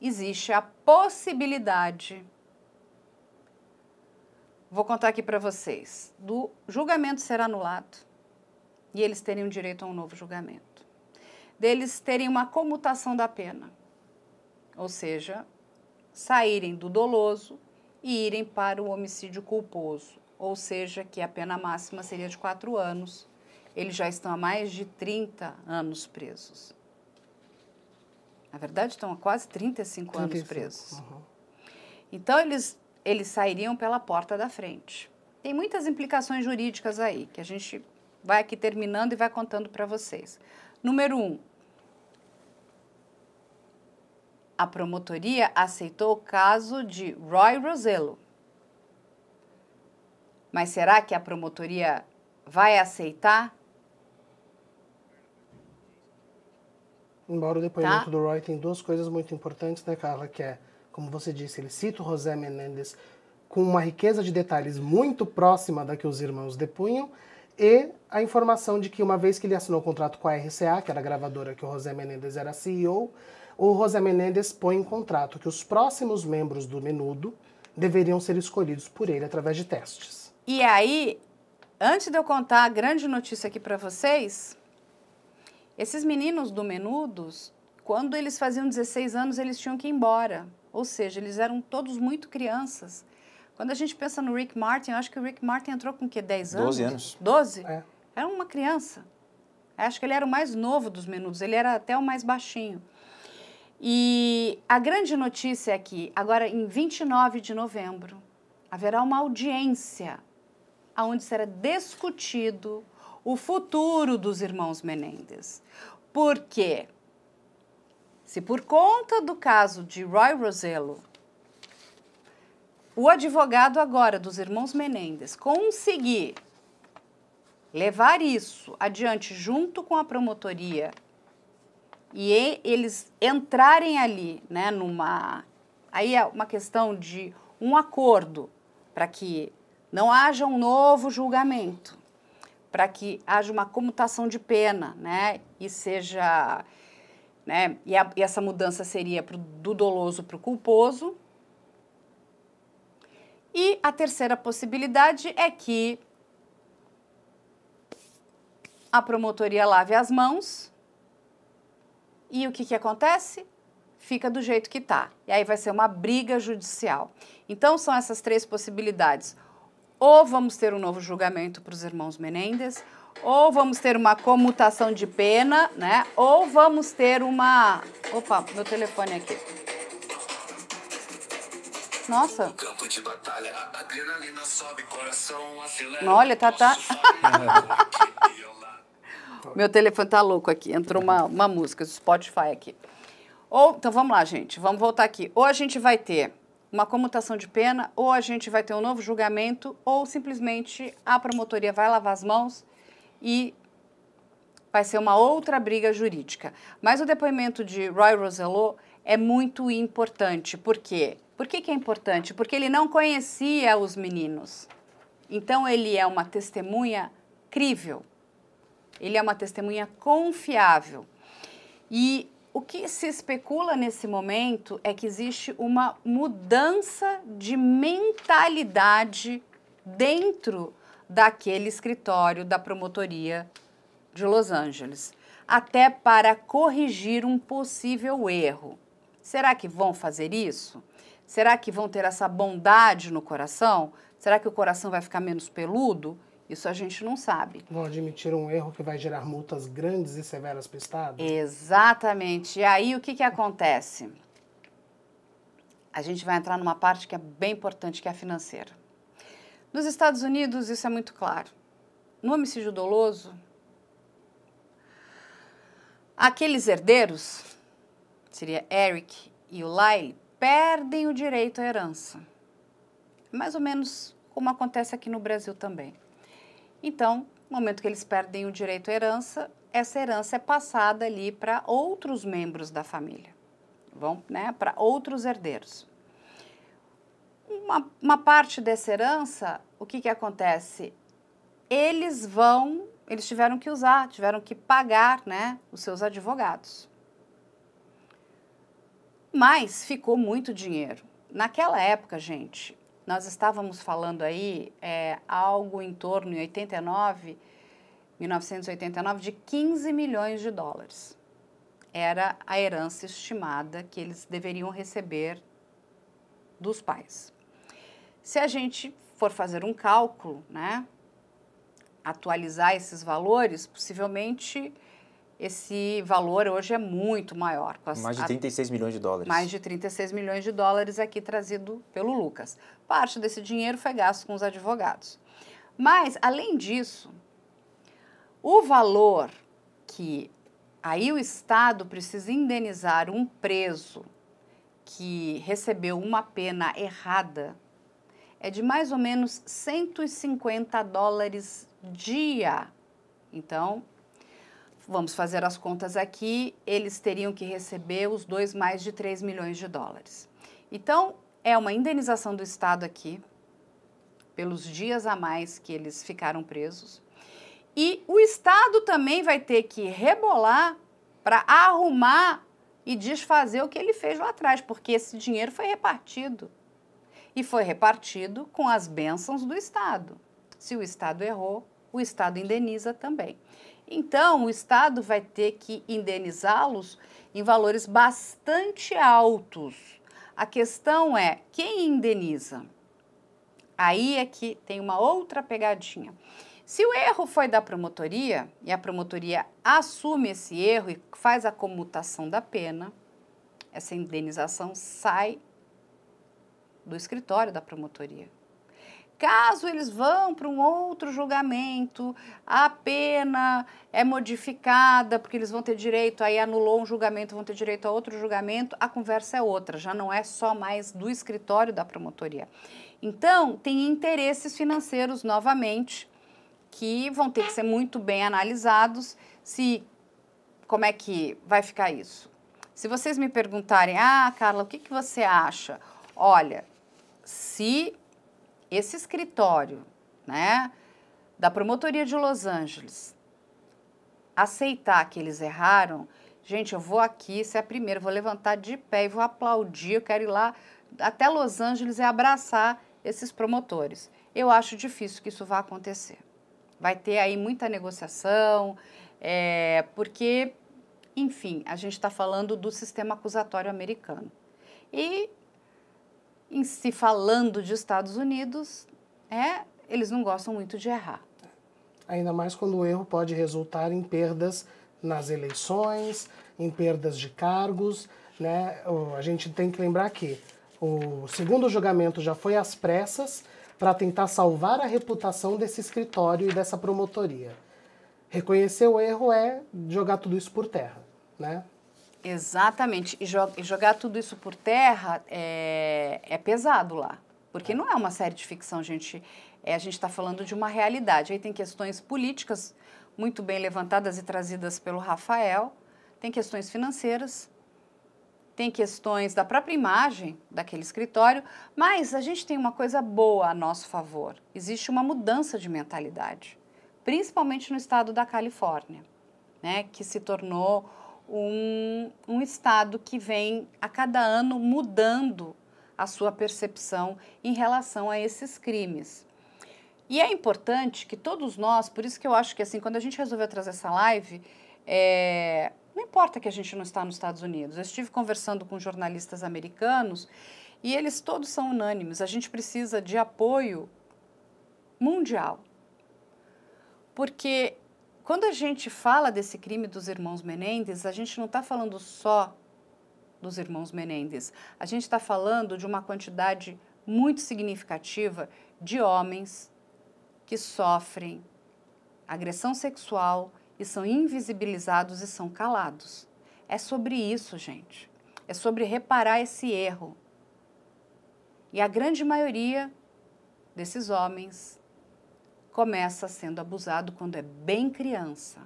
existe a possibilidade, vou contar aqui para vocês, do julgamento ser anulado e eles terem o direito a um novo julgamento. Deles terem uma comutação da pena, ou seja, saírem do doloso e irem para o homicídio culposo, ou seja, que a pena máxima seria de 4 anos. Eles já estão há mais de 30 anos presos. Na verdade, estão há quase 35 anos presos. Uhum. Então, eles sairiam pela porta da frente. Tem muitas implicações jurídicas aí, que a gente vai aqui terminando e vai contando para vocês. Número 1. A promotoria aceitou o caso de Roy Rosello. Mas será que a promotoria vai aceitar? Embora o depoimento do Roy tem 2 coisas muito importantes, né, Carla? Que é, como você disse, ele cita o José Menéndez com uma riqueza de detalhes muito próxima da que os irmãos depunham, e a informação de que uma vez que ele assinou o contrato com a RCA, que era a gravadora que o José Menéndez era CEO, o José Menéndez põe em contrato que os próximos membros do Menudo deveriam ser escolhidos por ele através de testes. E aí, antes de eu contar a grande notícia aqui para vocês, esses meninos do Menudos, quando eles faziam 16 anos, eles tinham que ir embora. Ou seja, eles eram todos muito crianças. Quando a gente pensa no Rick Martin, eu acho que o Rick Martin entrou com o quê? 10 anos? 12 anos. 12? É. Era uma criança. Eu acho que ele era o mais novo dos Menudos, ele era até o mais baixinho. E a grande notícia é que, agora em 29 de novembro, haverá uma audiência onde será discutido o futuro dos irmãos Menéndez. Por quê? Se por conta do caso de Roy Rosello, o advogado agora dos irmãos Menéndez conseguir levar isso adiante junto com a promotoria e eles entrarem ali, né, aí é uma questão de um acordo para que não haja um novo julgamento, para que haja uma comutação de pena, né, e seja, né, e essa mudança seria do doloso para o culposo. E a terceira possibilidade é que a promotoria lave as mãos e o que acontece? Fica do jeito que está. E aí vai ser uma briga judicial. Então, são essas 3 possibilidades. Ou vamos ter um novo julgamento para os irmãos Menéndez, ou vamos ter uma comutação de pena, né? Ou vamos ter uma... Opa, meu telefone aqui. Nossa. Campo de batalha, a adrenalina sobe, coração acelera. Olha, tá. Meu telefone tá louco aqui. Entrou uma música do Spotify aqui. Então vamos lá, gente. Vamos voltar aqui. Ou a gente vai ter uma comutação de pena, ou a gente vai ter um novo julgamento, ou simplesmente a promotoria vai lavar as mãos e vai ser uma outra briga jurídica. Mas o depoimento de Roy Rosello é muito importante. Por quê? Por que é importante? Porque ele não conhecia os meninos. Então, ele é uma testemunha crível. Ele é uma testemunha confiável. E o que se especula nesse momento é que existe uma mudança de mentalidade dentro daquele escritório da promotoria de Los Angeles, até para corrigir um possível erro. Será que vão fazer isso? Será que vão ter essa bondade no coração? Será que o coração vai ficar menos peludo? Isso a gente não sabe. Vão admitir um erro que vai gerar multas grandes e severas para o Estado? Exatamente. E aí o que acontece? a gente vai entrar numa parte que é bem importante, que é a financeira. Nos Estados Unidos, isso é muito claro. No homicídio doloso, aqueles herdeiros, seria Eric e o Lyle, perdem o direito à herança. Mais ou menos como acontece aqui no Brasil também. Então, no momento que eles perdem o direito à herança, essa herança é passada ali para outros membros da família, bom, né, para outros herdeiros. Uma parte dessa herança, o que acontece? Eles tiveram que pagar, né, os seus advogados. Mas ficou muito dinheiro. Naquela época, gente, nós estávamos falando aí algo em torno, em 1989, de 15 milhões de dólares. Era a herança estimada que eles deveriam receber dos pais. Se a gente for fazer um cálculo, né, atualizar esses valores, possivelmente esse valor hoje é muito maior. Mais de 36 milhões de dólares. Mais de 36 milhões de dólares aqui trazido pelo Lucas. Parte desse dinheiro foi gasto com os advogados. Mas, além disso, o valor que aí o Estado precisa indenizar um preso que recebeu uma pena errada é de mais ou menos 150 dólares dia. Então, vamos fazer as contas aqui, eles teriam que receber os dois mais de 3 milhões de dólares. Então, é uma indenização do Estado aqui, pelos dias a mais que eles ficaram presos. E o Estado também vai ter que rebolar para arrumar e desfazer o que ele fez lá atrás, porque esse dinheiro foi repartido. E foi repartido com as bênçãos do Estado. Se o Estado errou, o Estado indeniza também. Então, o Estado vai ter que indenizá-los em valores bastante altos. A questão é, quem indeniza? Aí é que tem uma outra pegadinha. Se o erro foi da promotoria, e a promotoria assume esse erro e faz a comutação da pena, essa indenização sai do escritório da promotoria. Caso eles vão para um outro julgamento, a pena é modificada, porque eles vão ter direito, aí anulou um julgamento, vão ter direito a outro julgamento, a conversa é outra, já não é só mais do escritório da promotoria. Então, tem interesses financeiros, novamente, que vão ter que ser muito bem analisados. Como é que vai ficar isso? Se vocês me perguntarem, Carla, o que você acha? Olha, se esse escritório, né, da Promotoria de Los Angeles aceitar que eles erraram, gente, eu vou aqui, ser a primeira, vou levantar de pé e vou aplaudir, eu quero ir lá até Los Angeles e abraçar esses promotores. Eu acho difícil que isso vá acontecer. Vai ter aí muita negociação, porque, enfim, a gente está falando do sistema acusatório americano. E, em se falando de Estados Unidos, eles não gostam muito de errar. Ainda mais quando o erro pode resultar em perdas nas eleições, em perdas de cargos, né? A gente tem que lembrar que o segundo julgamento já foi às pressas para tentar salvar a reputação desse escritório e dessa promotoria. Reconhecer o erro é jogar tudo isso por terra, né? Exatamente. E jogar tudo isso por terra é pesado lá. Porque não é uma série de ficção, a gente está falando de uma realidade. Aí tem questões políticas muito bem levantadas e trazidas pelo Rafael, tem questões financeiras, tem questões da própria imagem daquele escritório, mas a gente tem uma coisa boa a nosso favor. Existe uma mudança de mentalidade, principalmente no estado da Califórnia, né, que se tornou um estado que vem a cada ano mudando a sua percepção em relação a esses crimes. E é importante que todos nós, por isso que eu acho que assim, quando a gente resolveu trazer essa live, não importa que a gente não está nos Estados Unidos. Eu estive conversando com jornalistas americanos e eles todos são unânimes. A gente precisa de apoio mundial. Porque quando a gente fala desse crime dos irmãos Menendez, a gente não está falando só dos irmãos Menendez. A gente está falando de uma quantidade muito significativa de homens que sofrem agressão sexual e são invisibilizados e são calados. É sobre isso, gente. É sobre reparar esse erro. E a grande maioria desses homens começa sendo abusado quando é bem criança.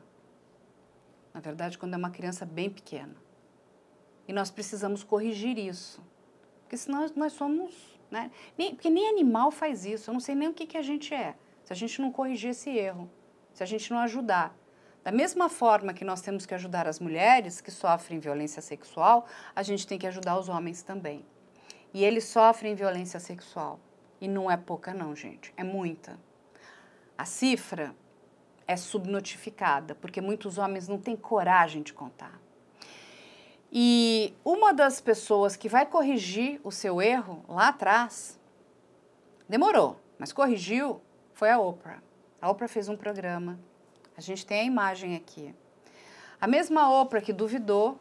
Na verdade, quando é uma criança bem pequena. E nós precisamos corrigir isso. Porque senão nós somos... né? Porque nem animal faz isso. Eu não sei nem o que a gente é. Se a gente não corrigir esse erro. Se a gente não ajudar. Da mesma forma que nós temos que ajudar as mulheres que sofrem violência sexual, a gente tem que ajudar os homens também. E eles sofrem violência sexual. E não é pouca não, gente. É muita. A cifra é subnotificada, porque muitos homens não têm coragem de contar. E uma das pessoas que vai corrigir o seu erro lá atrás, demorou, mas corrigiu, foi a Oprah. A Oprah fez um programa, a gente tem a imagem aqui. A mesma Oprah que duvidou,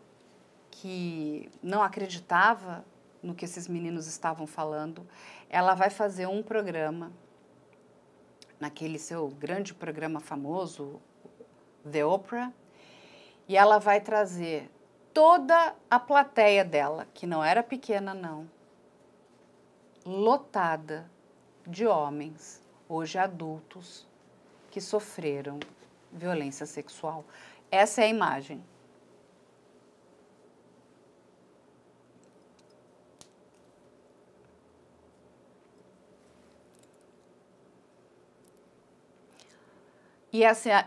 que não acreditava no que esses meninos estavam falando, ela vai fazer um programa, naquele seu grande programa famoso, The Oprah, e ela vai trazer toda a plateia dela, que não era pequena não, lotada de homens, hoje adultos, que sofreram violência sexual. Essa é a imagem.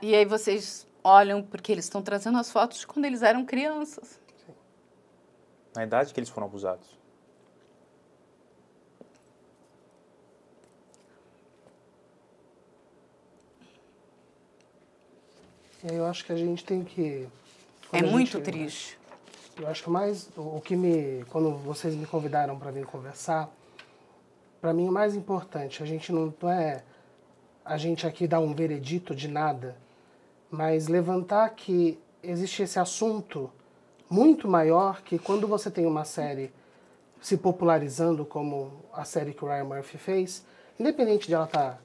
E aí vocês olham, porque eles estão trazendo as fotos de quando eles eram crianças. Sim. Na idade que eles foram abusados. Eu acho que a gente tem que... É muito triste. Eu acho que quando vocês me convidaram para vir conversar, para mim o mais importante, a gente não é a gente aqui dar um veredito de nada, mas levantar que existe esse assunto muito maior, que quando você tem uma série se popularizando como a série que o Ryan Murphy fez, independente de ela estar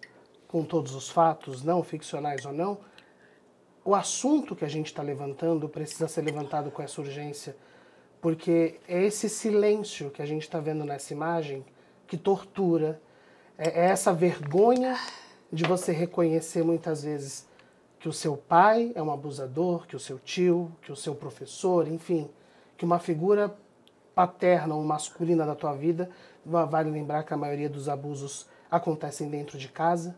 com todos os fatos, não ficcionais ou não, o assunto que a gente está levantando precisa ser levantado com essa urgência, porque é esse silêncio que a gente está vendo nessa imagem que tortura, é essa vergonha de você reconhecer muitas vezes que o seu pai é um abusador, que o seu tio, que o seu professor, enfim, que uma figura paterna ou masculina da tua vida, vale lembrar que a maioria dos abusos acontecem dentro de casa,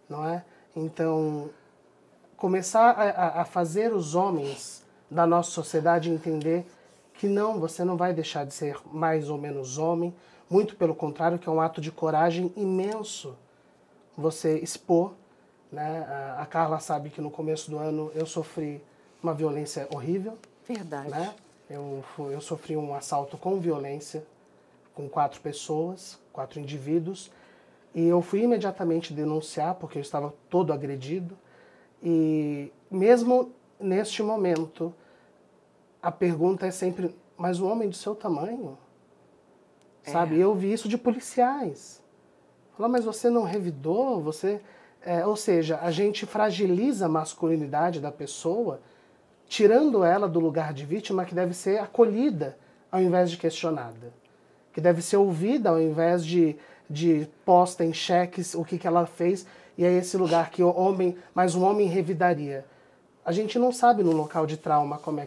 não é? Então, começar a fazer os homens da nossa sociedade entender que não, você não vai deixar de ser mais ou menos homem, muito pelo contrário, que é um ato de coragem imenso você expor, né? A Carla sabe que no começo do ano eu sofri uma violência horrível. Verdade. Né? Eu sofri um assalto com violência, com 4 pessoas, 4 indivíduos, e eu fui imediatamente denunciar, porque eu estava todo agredido, e mesmo neste momento, a pergunta é sempre, mas um homem do seu tamanho? Sabe? Eu vi isso de policiais. Falar, mas você não revidou? Ou seja, a gente fragiliza a masculinidade da pessoa, tirando ela do lugar de vítima, que deve ser acolhida ao invés de questionada. Que deve ser ouvida ao invés de posta em xeques o que ela fez, e é esse lugar que mais um homem revidaria. A gente não sabe no local de trauma como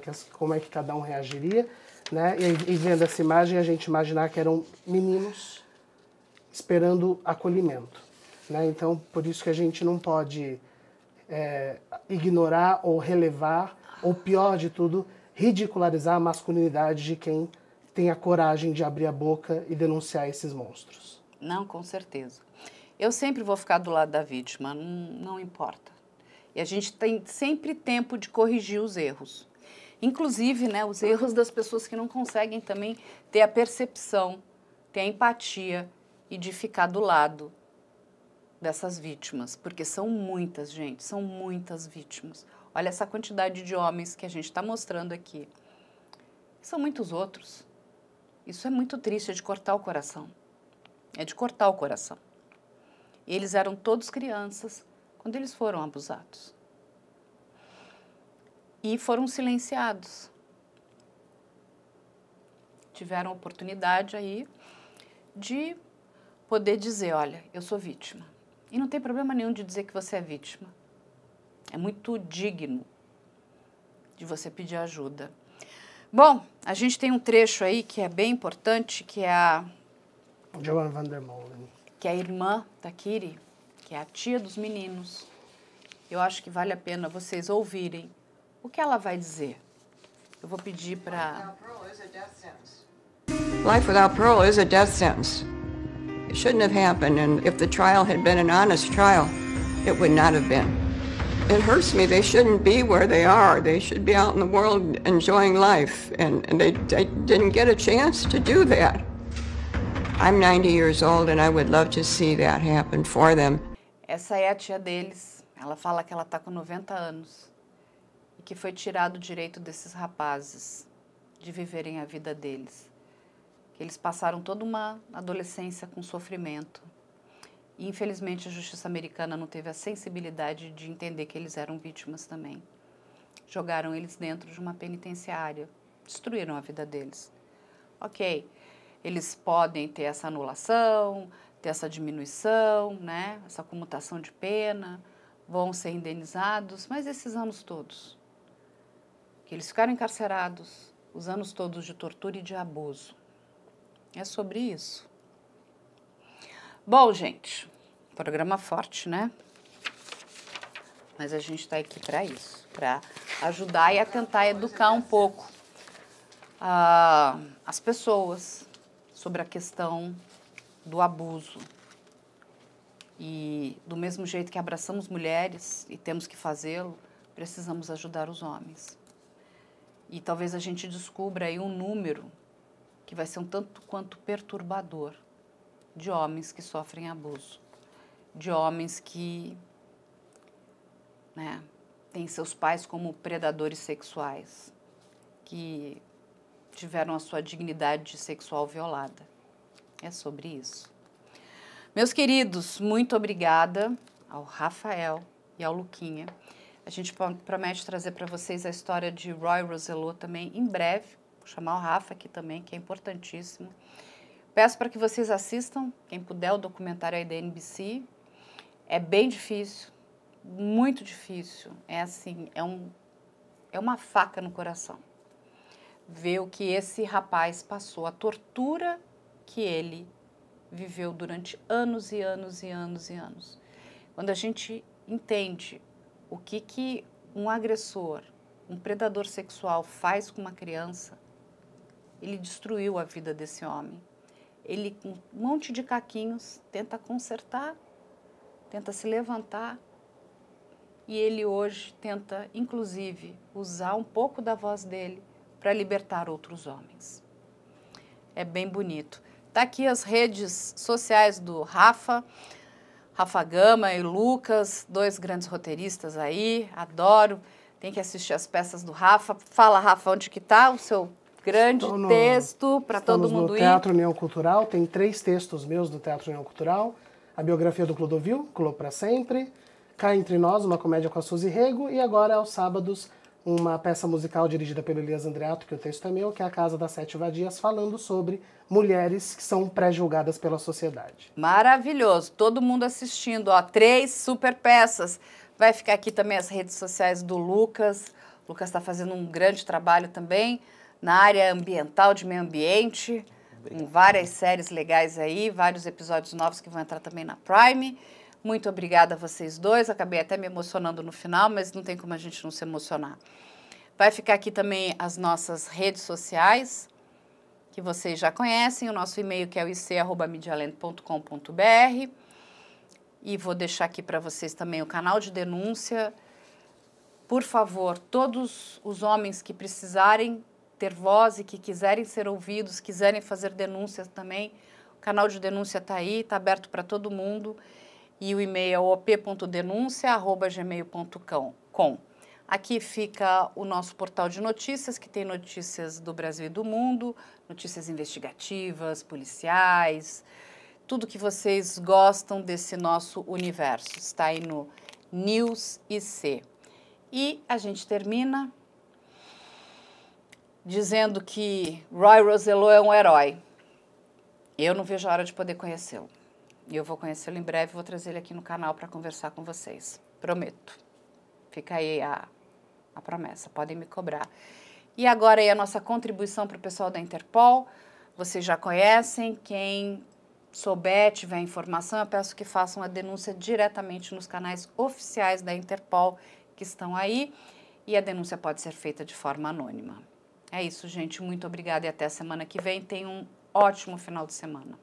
é que cada um reagiria, né? E vendo essa imagem, a gente imaginar que eram meninos esperando acolhimento, né? Então, por isso que a gente não pode ignorar ou relevar, ou pior de tudo, ridicularizar a masculinidade de quem tem a coragem de abrir a boca e denunciar esses monstros. Não, com certeza. Eu sempre vou ficar do lado da vítima, não importa. E a gente tem sempre tempo de corrigir os erros. Inclusive, né, os erros das pessoas que não conseguem também ter a percepção, ter a empatia e de ficar do lado dessas vítimas. Porque são muitas, gente, são muitas vítimas. Olha essa quantidade de homens que a gente está mostrando aqui. São muitos outros. Isso é muito triste, é de cortar o coração. É de cortar o coração. E eles eram todos crianças quando eles foram abusados. E foram silenciados. Tiveram a oportunidade aí de poder dizer, olha, eu sou vítima. E não tem problema nenhum de dizer que você é vítima. É muito digno de você pedir ajuda. Bom, a gente tem um trecho aí que é bem importante, que é a Joan van der Molen. Que é a irmã da Kiri, que é a tia dos meninos. Eu acho que vale a pena vocês ouvirem o que ela vai dizer. Eu vou pedir para... Life without parole is a death sentence. It shouldn't have happened, and if the trial had been an honest trial, it would not have been. It hurts me. They shouldn't be where they are. They should be out in the world enjoying life, and they didn't get a chance to do that. I'm 90 years old, and I would love to see that happen for them. Essa é a tia deles. Ela fala que ela está com 90 anos e que foi tirado o direito desses rapazes de viverem a vida deles. Que eles passaram toda uma adolescência com sofrimento. E, infelizmente, a justiça americana não teve a sensibilidade de entender que eles eram vítimas também. Jogaram eles dentro de uma penitenciária, destruíram a vida deles. Ok, eles podem ter essa anulação, ter essa diminuição, né? Essa comutação de pena, vão ser indenizados, mas esses anos todos, que eles ficaram encarcerados, os anos todos de tortura e de abuso. É sobre isso. Bom, gente, programa forte, né? Mas a gente está aqui para isso, para ajudar e a tentar educar um pouco as pessoas sobre a questão do abuso. E do mesmo jeito que abraçamos mulheres e temos que fazê-lo, precisamos ajudar os homens. E talvez a gente descubra aí um número que vai ser um tanto quanto perturbador de homens que sofrem abuso, de homens que, né, têm seus pais como predadores sexuais, que tiveram a sua dignidade sexual violada. É sobre isso. Meus queridos, muito obrigada ao Rafael e ao Luquinha. A gente promete trazer para vocês a história de Roy Roselot também em breve. Vou chamar o Rafa aqui também, que é importantíssimo. Peço para que vocês assistam, quem puder, o documentário aí da NBC. É bem difícil, muito difícil. É assim, é uma faca no coração. Ver o que esse rapaz passou, a tortura que ele viveu durante anos e anos e anos e anos. Quando a gente entende o que um agressor, um predador sexual faz com uma criança, ele destruiu a vida desse homem. Ele, com um monte de caquinhos, tenta consertar, tenta se levantar, e ele hoje tenta, inclusive, usar um pouco da voz dele para libertar outros homens. É bem bonito. Tá aqui as redes sociais do Rafa Gama e Lucas, dois grandes roteiristas aí, adoro. Tem que assistir as peças do Rafa. Fala, Rafa, onde que tá o seu grande texto para todo mundo ir? No Teatro União Cultural, tem 3 textos meus do Teatro União Cultural. A biografia do Clodovil, Clube para Sempre. Cá Entre Nós, uma comédia com a Suzy Rego. E agora, aos sábados, uma peça musical dirigida pelo Elias Andreato, que o texto é meu, que é A Casa das Sete Vadias, falando sobre mulheres que são pré-julgadas pela sociedade. Maravilhoso, todo mundo assistindo, ó, 3 super peças. Vai ficar aqui também as redes sociais do Lucas. O Lucas está fazendo um grande trabalho também na área ambiental, de meio ambiente, com várias séries legais aí, vários episódios novos que vão entrar também na Prime. Muito obrigada a vocês dois, acabei até me emocionando no final, mas não tem como a gente não se emocionar. Vai ficar aqui também as nossas redes sociais, que vocês já conhecem, o nosso e-mail que é o ic@medialente.com.br. E vou deixar aqui para vocês também o canal de denúncia. Por favor, todos os homens que precisarem ter voz e que quiserem ser ouvidos, quiserem fazer denúncias também, o canal de denúncia está aí, está aberto para todo mundo. E o e-mail é op.denuncia@gmail.com. Aqui fica o nosso portal de notícias, que tem notícias do Brasil e do mundo, notícias investigativas, policiais, tudo que vocês gostam desse nosso universo. Está aí no News IC. E a gente termina dizendo que Roy Rosello é um herói. Eu não vejo a hora de poder conhecê-lo. E eu vou conhecê-lo em breve, vou trazer ele aqui no canal para conversar com vocês. Prometo. Fica aí a promessa, podem me cobrar. E agora aí a nossa contribuição para o pessoal da Interpol. Vocês já conhecem, quem souber, tiver informação, eu peço que façam a denúncia diretamente nos canais oficiais da Interpol que estão aí, e a denúncia pode ser feita de forma anônima. É isso, gente. Muito obrigada e até a semana que vem. Tenham um ótimo final de semana.